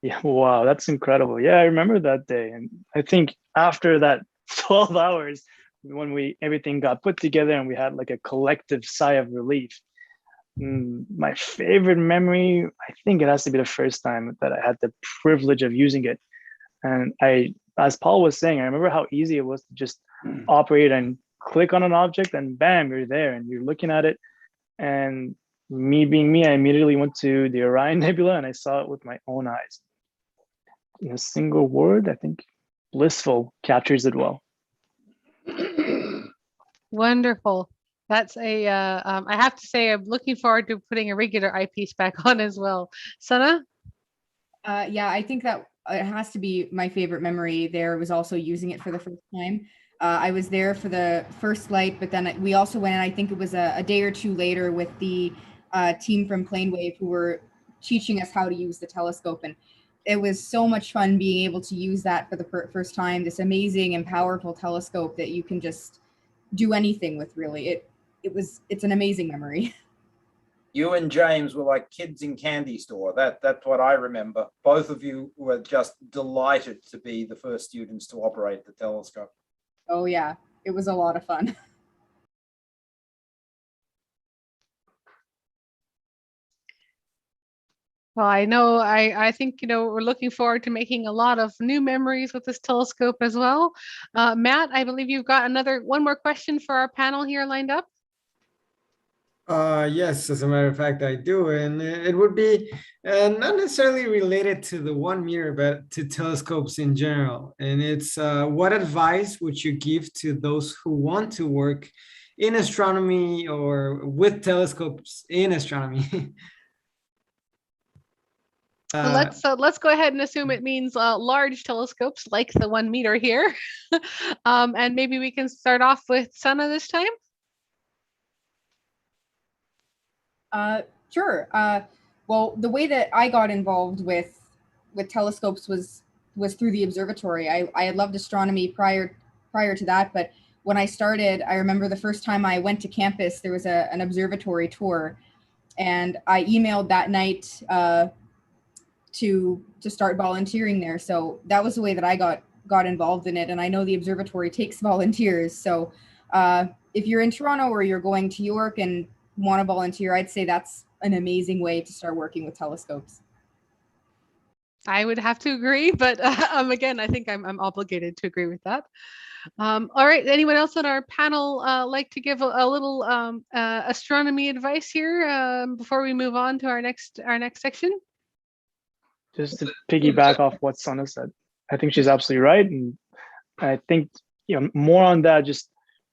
Yeah, wow, that's incredible. Yeah, I remember that day. And I think after that 12 hours, when everything got put together and we had like a collective sigh of relief, my favorite memory, I think it has to be the first time that I had the privilege of using it. And as Paul was saying, I remember how easy it was to just operate and click on an object and bam, you're there and you're looking at it. And me being me, I immediately went to the Orion Nebula and I saw it with my own eyes. In a single word, I think blissful captures it well. Wonderful. That's I have to say, I'm looking forward to putting a regular eyepiece back on as well. Sunna? Yeah, I think that it has to be my favorite memory there was also using it for the first time. I was there for the first light, but then we also went, and I think it was a day or two later with the team from PlaneWave who were teaching us how to use the telescope. And it was so much fun being able to use that for the first time, this amazing and powerful telescope that you can just do anything with, really. It's an amazing memory. You and James were like kids in candy store. That's what I remember. Both of you were just delighted to be the first students to operate the telescope. Oh yeah, it was a lot of fun. Well, I think, we're looking forward to making a lot of new memories with this telescope as well. Matt, I believe you've got one more question for our panel here lined up. Yes, as a matter of fact, I do. And it would be not necessarily related to the 1 meter, but to telescopes in general. And it's what advice would you give to those who want to work in astronomy or with telescopes in astronomy? Let's go ahead and assume it means large telescopes like the 1 meter here. And maybe we can start off with Sunna this time. Sure. Well, the way that I got involved with telescopes was through the observatory. I had loved astronomy prior to that, but when I started, I remember the first time I went to campus, there was an observatory tour, and I emailed that night to start volunteering there. So that was the way that I got involved in it, and I know the observatory takes volunteers. So if you're in Toronto or you're going to York and want to volunteer, I'd say that's an amazing way to start working with telescopes. I would have to agree, but again, I think I'm obligated to agree with that. All right, anyone else on our panel like to give a little astronomy advice here before we move on to our next section? Just to piggyback off what Sunna said, I think she's absolutely right, and I think more on that. Just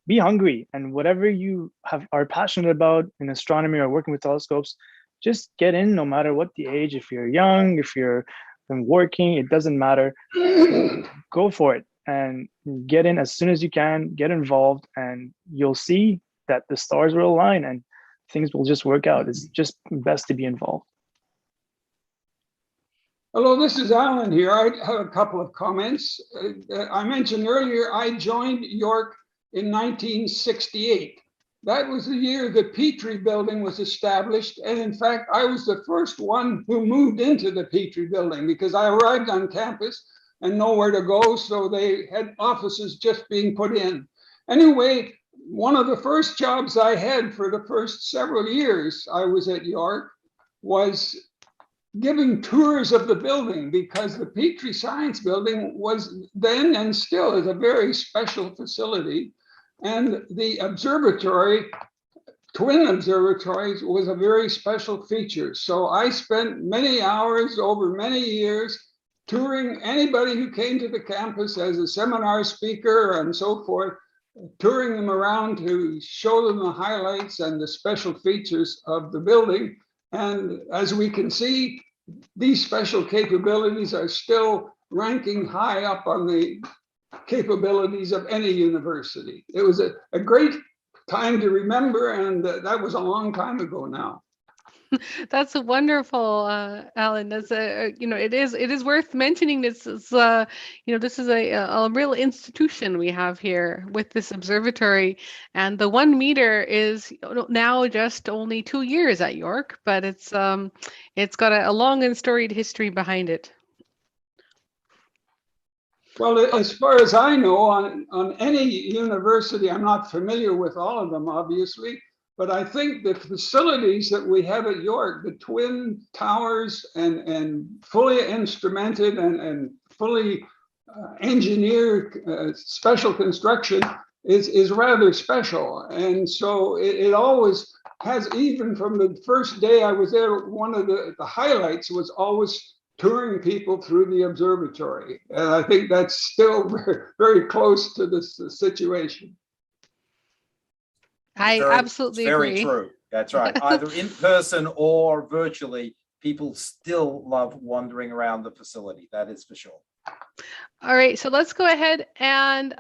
be hungry, and whatever you are passionate about in astronomy or working with telescopes, just get in, no matter what the age. If you're young, if you're working, it doesn't matter. Go for it and get in as soon as you can. Get involved, and you'll see that the stars will align and things will just work out. It's just best to be involved. Hello, this is Alan here. I have a couple of comments. I mentioned earlier I joined York in 1968. That was the year the Petrie building was established. And in fact, I was the first one who moved into the Petrie building because I arrived on campus and nowhere to go. So they had offices just being put in. Anyway, one of the first jobs I had for the first several years I was at York was giving tours of the building, because the Petrie Science Building was then and still is a very special facility. And the observatory, twin observatories, was a very special feature. So I spent many hours over many years touring anybody who came to the campus as a seminar speaker and so forth, touring them around to show them the highlights and the special features of the building. And as we can see, these special capabilities are still ranking high up on the capabilities of any university. It was a great time to remember, and that was a long time ago now. That's a wonderful, Alan. That's it is worth mentioning. This is, this is a real institution we have here with this observatory, and the 1 meter is now just only 2 years at York, but it's got a long and storied history behind it. Well, as far as I know, on any university, I'm not familiar with all of them, obviously, but I think the facilities that we have at York, the twin towers and fully instrumented and fully engineered special construction is rather special. And so it always has, even from the first day I was there, one of the highlights was always touring people through the observatory. And I think that's still very, very close to this situation. I absolutely agree. Very true. That's right. Either in person or virtually, people still love wandering around the facility. That is for sure. All right, so let's go ahead and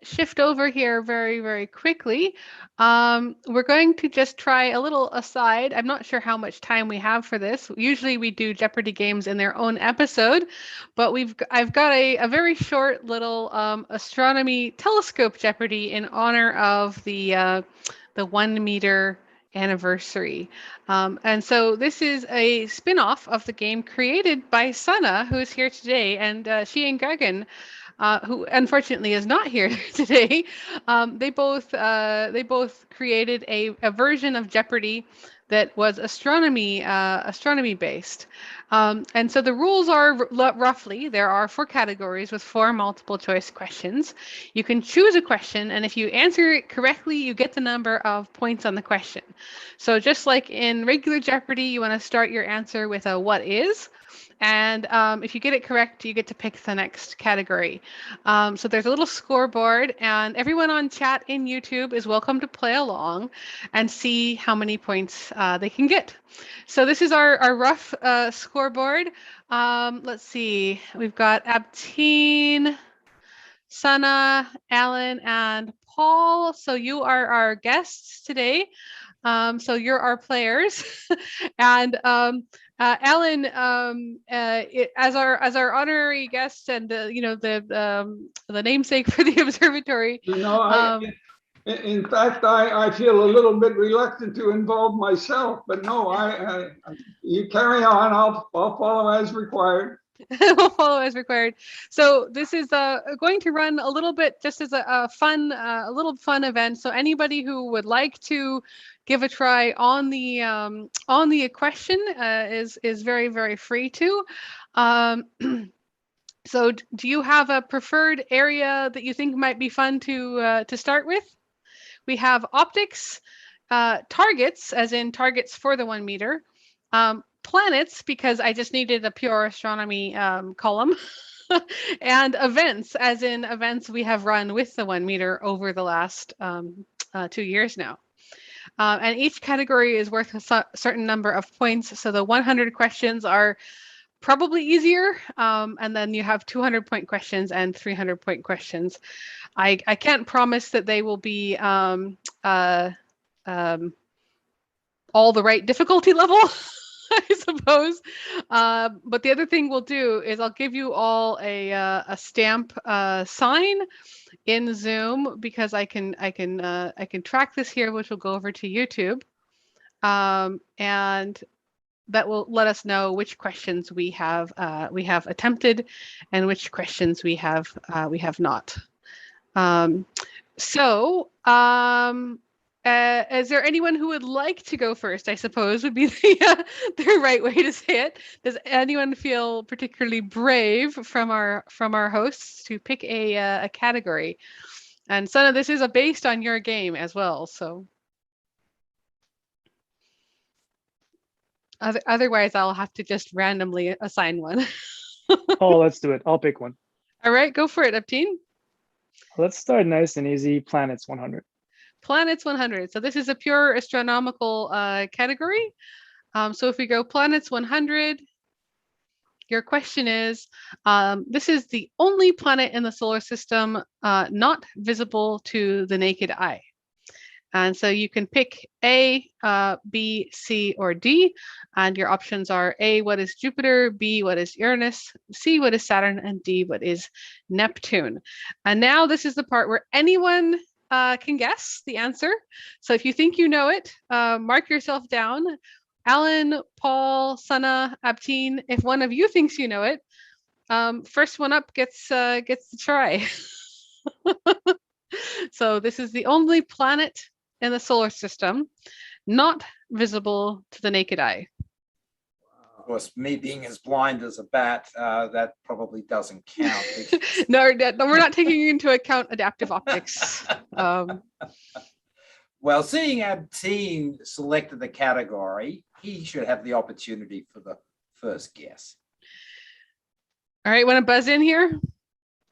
shift over here very, very quickly. We're going to just try a little aside. I'm not sure how much time we have for this. Usually we do Jeopardy games in their own episode, but I've got a very short little astronomy telescope Jeopardy in honor of the 1 meter anniversary. And so this is a spin-off of the game created by Sunna, who is here today, and she and Gagan, who unfortunately is not here today. They both created a version of Jeopardy that was astronomy based. And so the rules are roughly, there are 4 categories with 4 multiple choice questions. You can choose a question, and if you answer it correctly, you get the number of points on the question. So just like in regular Jeopardy, you want to start your answer with a what is. And if you get it correct, you get to pick the next category. So there's a little scoreboard, and everyone on chat in YouTube is welcome to play along and see how many points they can get. So this is our rough scoreboard. Let's see, we've got Abteen, Sunna, Alan, and Paul. So you are our guests today. So you're our players. And Alan, as our honorary guest and the namesake for the observatory. In fact, I feel a little bit reluctant to involve myself, but no, you carry on. I'll follow as required. We'll follow as required. So this is going to run a little bit just as a little fun event. So anybody who would like to give a try on the question is very, very free to. So do you have a preferred area that you think might be fun to start with? We have optics, targets, as in targets for the 1 meter, planets, because I just needed a pure astronomy column, and events, as in events we have run with the 1 meter over the last 2 years now. And each category is worth a certain number of points. So the 100 questions are probably easier. And then you have 200-point questions and 300-point questions. I can't promise that they will be all the right difficulty level. I suppose. But the other thing we'll do is I'll give you all a stamp sign in Zoom, because I can track this here, which will go over to YouTube, and that will let us know which questions we have attempted and which questions we have not. Is there anyone who would like to go first? I suppose would be the right way to say it. Does anyone feel particularly brave from our hosts to pick a category? And Sunna, this is based on your game as well, so. Otherwise, I'll have to just randomly assign one. Oh, let's do it. I'll pick one. All right, go for it, Abteen. Let's start nice and easy. Planets 100. Planets 100. So this is a pure astronomical category. So if we go planets 100, your question is, this is the only planet in the solar system not visible to the naked eye. And so you can pick A, B, C, or D, and your options are A, what is Jupiter, B, what is Uranus, C, what is Saturn, and D, what is Neptune. And now this is the part where anyone can guess the answer. So if you think you know it, mark yourself down. Allan, Paul, Sunna, Abteen, if one of you thinks you know it, first one up gets the try. So this is the only planet in the solar system not visible to the naked eye. Of course, me being as blind as a bat, that probably doesn't count. No, we're not taking into account adaptive optics. Well, seeing Abteen selected the category, he should have the opportunity for the first guess. All right, want to buzz in here?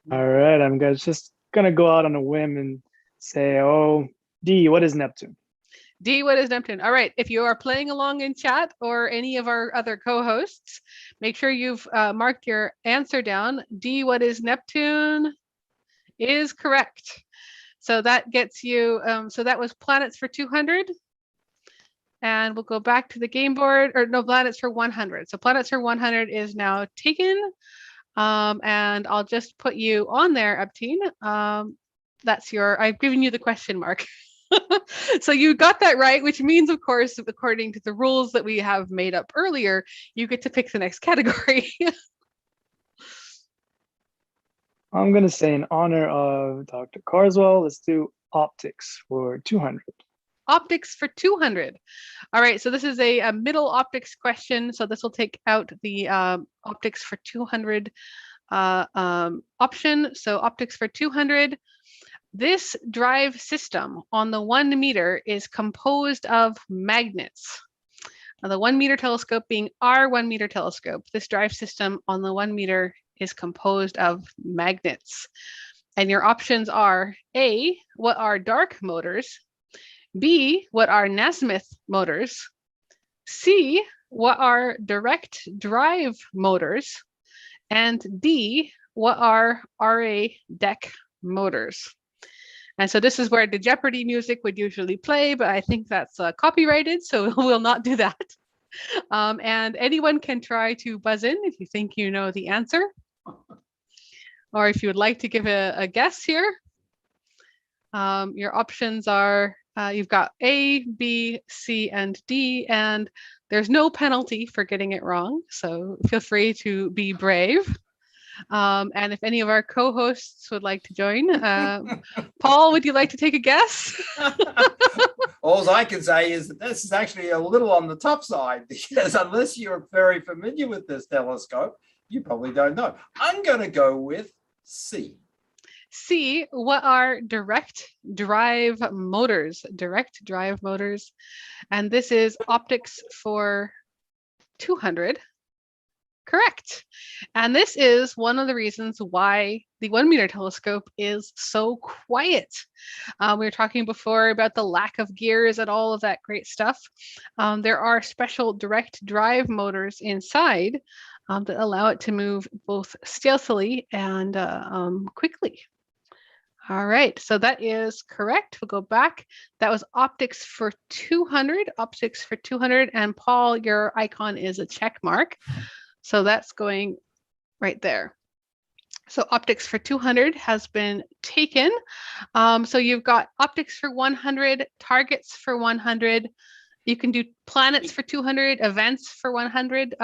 All right, I'm just gonna go out on a whim and say, oh, D, what is Neptune? D, what is Neptune? All right, if you are playing along in chat or any of our other co-hosts, make sure you've marked your answer down. D, what is Neptune is correct. So that gets you, so that was planets for 200. And we'll go back to the game board, or no, planets for 100. So planets for 100 is now taken. And I'll just put you on there, Abteen. I've given you the question mark. So you got that right, which means, of course, according to the rules that we have made up earlier, you get to pick the next category. I'm going to say in honor of Dr. Carswell, let's do optics for 200. Optics for 200. All right, so this is a middle optics question. So this will take out the optics for 200 option. So optics for 200. This drive system on the 1 meter is composed of magnets. Now, the 1 meter telescope being our 1 meter telescope, this drive system on the 1 meter is composed of magnets. And your options are A, what are dark motors? B, what are Nasmyth motors? C, what are direct drive motors? And D, what are RA deck motors? And so this is where the Jeopardy music would usually play, but I think that's copyrighted, so we'll not do that. And anyone can try to buzz in if you think you know the answer, or if you would like to give a guess here. Your options are, you've got A, B, C, and D, and there's no penalty for getting it wrong, so feel free to be brave. And if any of our co-hosts would like to join, Paul, would you like to take a guess? All I can say is that this is actually a little on the tough side, because unless you're very familiar with this telescope, you probably don't know. I'm going to go with C. C, what are direct drive motors? Direct drive motors. And this is optics for 200. Correct. And this is one of the reasons why the 1 meter telescope is so quiet. We were talking before about the lack of gears and all of that great stuff. There are special direct drive motors inside that allow it to move both stealthily and quickly. All right, so that is correct. We'll go back. That was optics for 200, optics for 200. And Paul, your icon is a check mark. So that's going right there. So optics for 200 has been taken. So you've got optics for 100, targets for 100. You can do planets for 200, events for 100.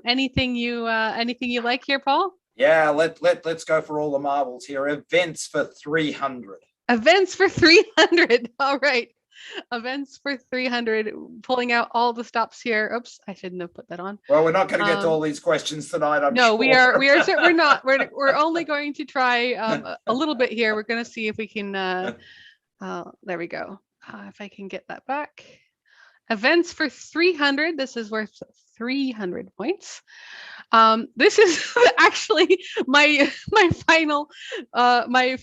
Anything you like here, Paul? Yeah, let's go for all the marbles here. Events for 300. Events for 300. All right. Events for 300. Pulling out all the stops here. Oops, I shouldn't have put that on. Well, we're not going to get to all these questions tonight. I'm no, sure. we're not. We're only going to try a little bit here. We're going to see if we can. There we go. If I can get that back. Events for 300. This is worth 300 points. This is actually my final my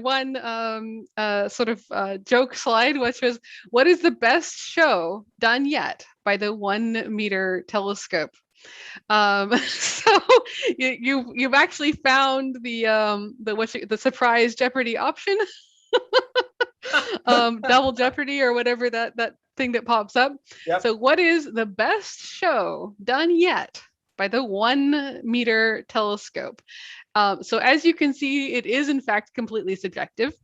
one sort of joke slide, which was, what is the best show done yet by the 1 meter telescope? So you've actually found the surprise Jeopardy option. Double Jeopardy or whatever that thing that pops up. Yep. So what is the best show done yet by the 1 meter telescope? So as you can see, it is in fact completely subjective.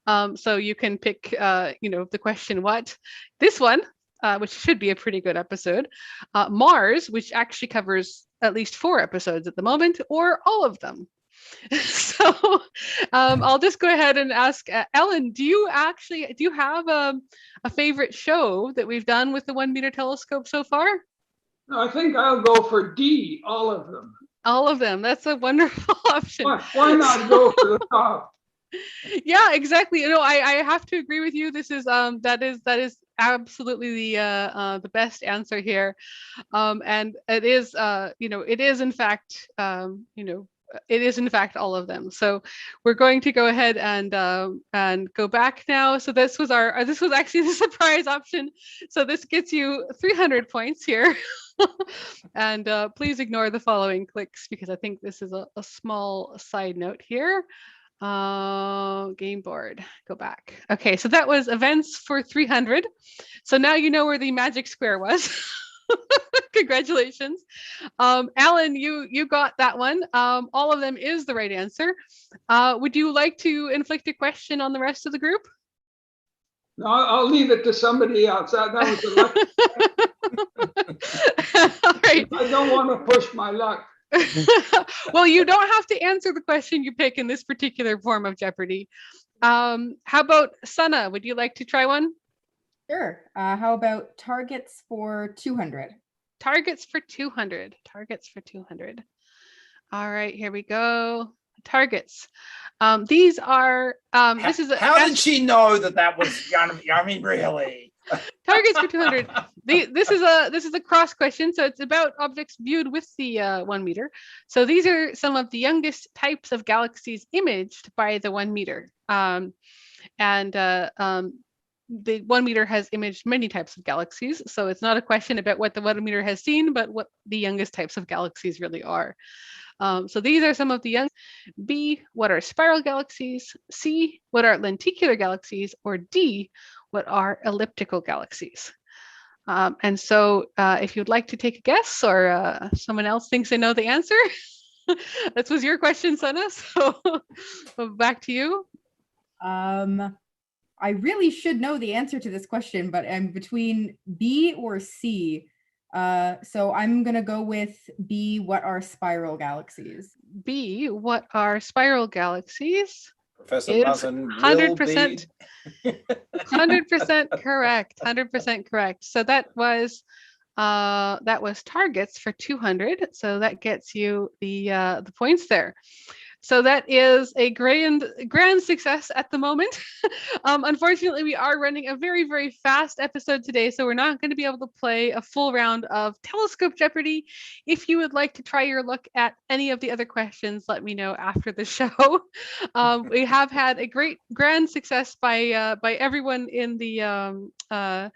So you can pick, the question what. This one, which should be a pretty good episode. Mars, which actually covers at least 4 episodes at the moment, or all of them. So I'll just go ahead and ask Ellen, do you have a favorite show that we've done with the 1 meter telescope so far? I think I'll go for D, all of them. All of them. That's a wonderful option. Why not go for the top? Yeah, exactly. I have to agree with you. This is that is absolutely the best answer here. And it is it is in fact it is in fact all of them. So we're going to go ahead and go back now. So this was actually the surprise option. So this gets you 300 points here. And please ignore the following clicks because I think this is a small side note here. Game board, go back. Okay, so that was events for 300. So now you know where the magic square was. Congratulations. Alan, you got that one. All of them is the right answer. Would you like to inflict a question on the rest of the group? No, I'll leave it to somebody else. That was a lucky. All right. I don't want to push my luck. Well, you don't have to answer the question you pick in this particular form of Jeopardy. How about Sunna? Would you like to try one? Sure. How about targets for 200? Targets for 200. Targets for 200. All right, here we go. Targets. These are. How did she know that was? I mean, really. Targets for 200. This is a cross question, so it's about objects viewed with the 1 meter. So these are some of the youngest types of galaxies imaged by the 1 meter. The 1 meter has imaged many types of galaxies, so it's not a question about what the 1 meter has seen, but what the youngest types of galaxies really are. So these are some of the young. B, what are spiral galaxies? C, what are lenticular galaxies? Or D, what are elliptical galaxies? And so if you'd like to take a guess, or someone else thinks they know the answer, this was your question, Sunna, so back to you. I really should know the answer to this question, but I'm between B or C. So I'm going to go with B, what are spiral galaxies? B, what are spiral galaxies? Professor Muzzin 100%, 100% correct. 100% correct. So that was targets for 200. So that gets you the points there. So that is a grand success at the moment. Unfortunately, we are running a very, very fast episode today, so we're not going to be able to play a full round of Telescope Jeopardy. If you would like to try your luck at any of the other questions, let me know after the show. We have had a great grand success by everyone in the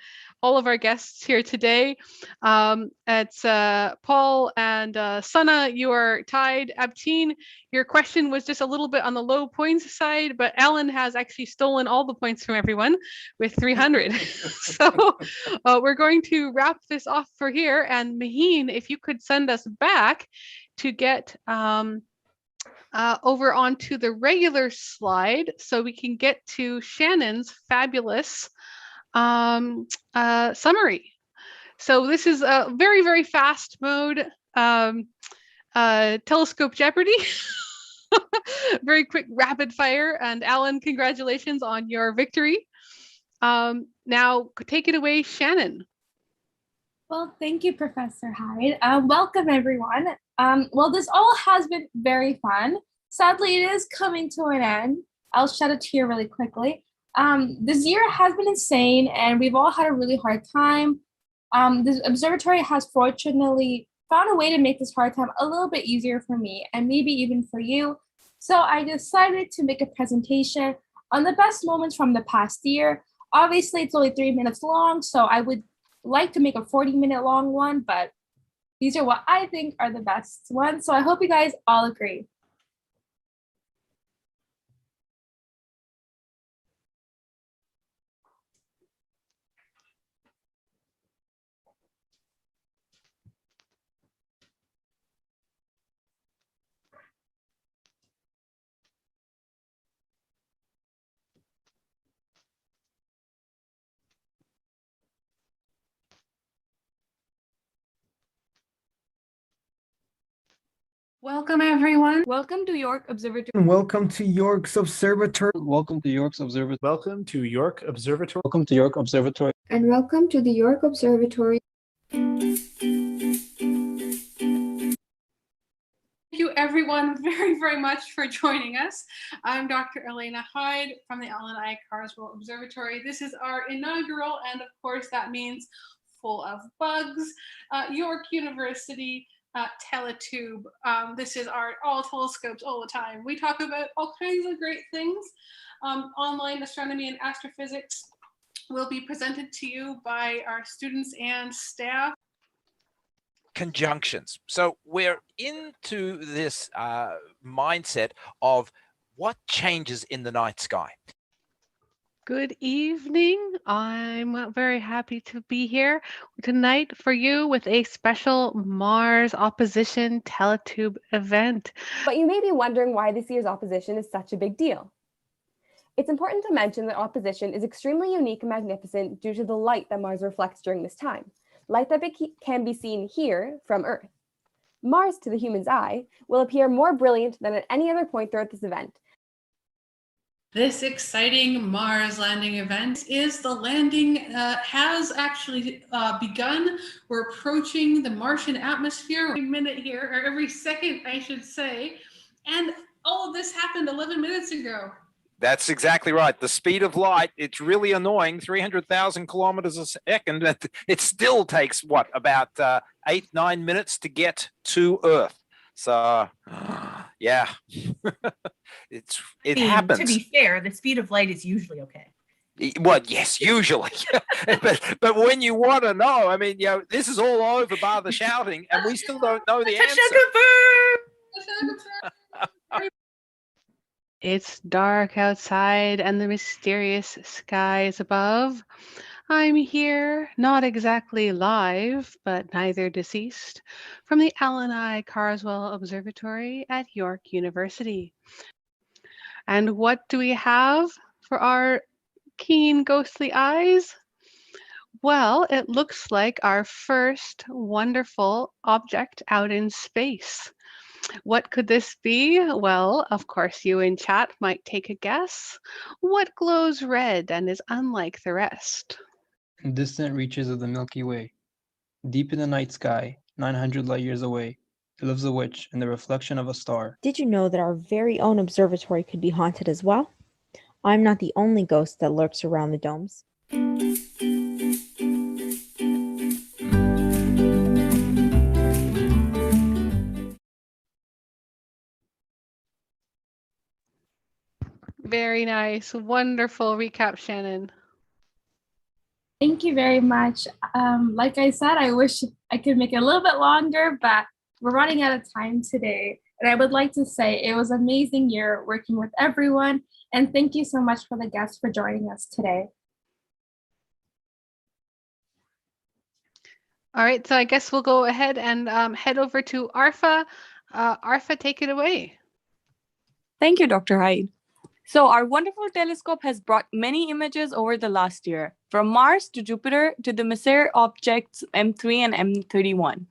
all of our guests here today. It's Paul and Sunna, you are tied. Abteen, your question was just a little bit on the low points side, but Allan has actually stolen all the points from everyone with 300. So we're going to wrap this off for here. And Maheen, if you could send us back to get over onto the regular slide so we can get to Shannon's fabulous summary. So this is a very, very fast mode, Telescope Jeopardy. Very quick, rapid fire. And Allan, congratulations on your victory. Now take it away, Shannon. Well, thank you, Professor Hyde. Welcome, everyone. Well, this all has been very fun. Sadly, it is coming to an end. I'll shed a tear really quickly. This year has been insane, and we've all had a really hard time. This observatory has fortunately found a way to make this hard time a little bit easier for me, and maybe even for you. So I decided to make a presentation on the best moments from the past year. Obviously, it's only 3 minutes long, so I would like to make a 40-minute long one, but these are what I think are the best ones. So I hope you guys all agree. Welcome, everyone. Welcome to York Observatory. Welcome to York's Observatory. Welcome to York's Observatory. Welcome to York Observatory. Welcome to York Observatory. And welcome to the York Observatory. Thank you, everyone, very, very much for joining us. I'm Dr. Allan Hyde from the Allan I Carswell Observatory. This is our inaugural, and of course, that means full of bugs, York University TeleTube. This is our all telescopes all the time. We talk about all kinds of great things. Online astronomy and astrophysics will be presented to you by our students and staff. Conjunctions. So we're into this mindset of what changes in the night sky. Good evening. I'm very happy to be here tonight for you with a special Mars Opposition TeleTube event. But you may be wondering why this year's opposition is such a big deal. It's important to mention that opposition is extremely unique and magnificent due to the light that Mars reflects during this time, light that can be seen here from Earth. Mars, to the human's eye, will appear more brilliant than at any other point throughout this event. This exciting Mars landing event is the landing has actually begun. We're approaching the Martian atmosphere every minute here, or every second, I should say. And all of this happened 11 minutes ago. That's exactly right. The speed of light, it's really annoying, 300,000 kilometers a second. It still takes, what, about 8-9 minutes to get to Earth. So, yeah, it happens. To be fair, the speed of light is usually okay. Well, yes, usually. but when you want to know, I mean, this is all over bar the shouting, and we still don't know the answer. It's dark outside and the mysterious skies above. I'm here, not exactly live, but neither deceased, from the Allan I Carswell Observatory at York University. And what do we have for our keen, ghostly eyes? Well, it looks like our first wonderful object out in space. What could this be? Well, of course, you in chat might take a guess. What glows red and is unlike the rest? Distant reaches of the Milky Way. Deep in the night sky, 900 light years away, lives a witch in the reflection of a star. Did you know that our very own observatory could be haunted as well? I'm not the only ghost that lurks around the domes. Very nice. Wonderful recap, Shannon. Thank you very much. Like I said, I wish I could make it a little bit longer, but we're running out of time today. And I would like to say it was an amazing year working with everyone. And thank you so much for the guests for joining us today. All right, so I guess we'll go ahead and head over to Arfa. Arfa, take it away. Thank you, Dr. Hyde. So our wonderful telescope has brought many images over the last year, from Mars to Jupiter to the Messier objects M3 and M31.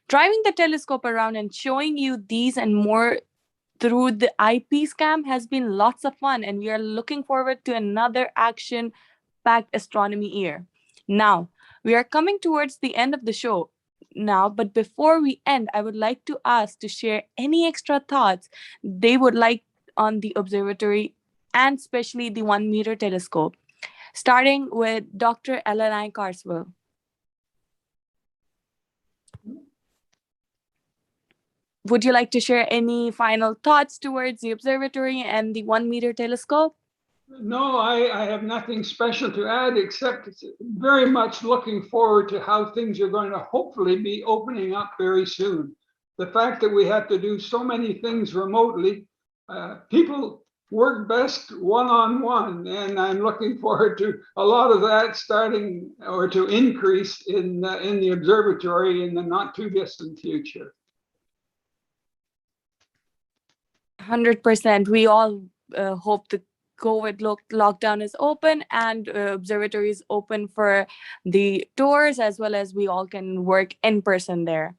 Driving the telescope around and showing you these and more through the eyepiece cam has been lots of fun, and we are looking forward to another action-packed astronomy year. Now, we are coming towards the end of the show now, but before we end, I would like to ask to share any extra thoughts they would like on the observatory and especially the 1 meter telescope, starting with Dr. Allan I Carswell. Would you like to share any final thoughts towards the observatory and the 1 meter telescope? No, I have nothing special to add, except very much looking forward to how things are going to hopefully be opening up very soon. The fact that we have to do so many things remotely, people work best one-on-one, and I'm looking forward to a lot of that starting or to increase in the observatory in the not too distant future. 100%. We all hope the COVID lockdown is open and observatory is open for the tours, as well as we all can work in person there.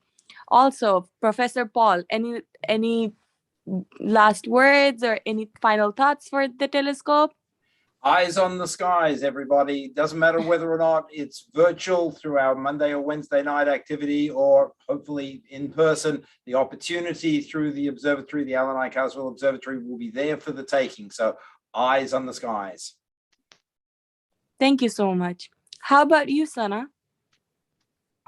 Also, Professor Paul, any last words or any final thoughts for the telescope? Eyes on the skies, everybody. Doesn't matter whether or not it's virtual through our Monday or Wednesday night activity, or hopefully in person. The opportunity through the observatory, the Allan I Carswell Observatory, will be there for the taking. So eyes on the skies. Thank you so much. How about you, Sunna?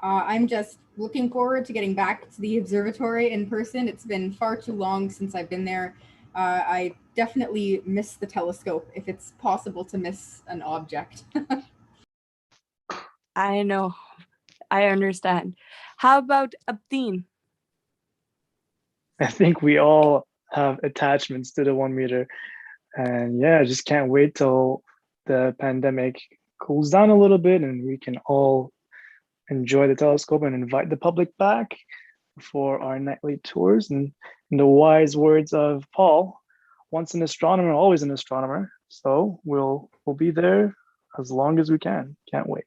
I'm just looking forward to getting back to the observatory in person. It's been far too long since I've been there. I definitely miss the telescope, if it's possible to miss an object. I know. I understand. How about Abteen? I think we all have attachments to the 1 meter. And yeah, I just can't wait till the pandemic cools down a little bit and we can all enjoy the telescope and invite the public back for our nightly tours. And in the wise words of Paul, once an astronomer, always an astronomer. So we'll be there as long as we can. Can't wait.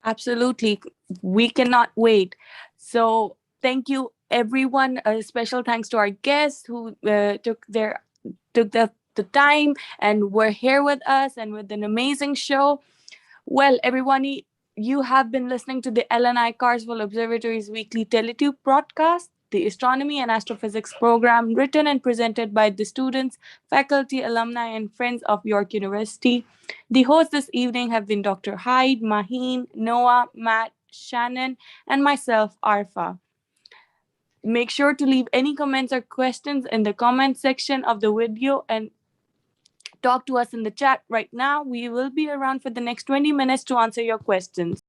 Absolutely. We cannot wait. So thank you, everyone. A special thanks to our guests who took the time and were here with us and with an amazing show. Well, everyone, you have been listening to the Allan I Carswell Observatory's weekly TeleTube broadcast, the astronomy and astrophysics program written and presented by the students, faculty, alumni, and friends of York University. The hosts this evening have been Dr. Hyde, Maheen, Noah, Matt, Shannon, and myself, Arfa. Make sure to leave any comments or questions in the comment section of the video and talk to us in the chat right now. We will be around for the next 20 minutes to answer your questions.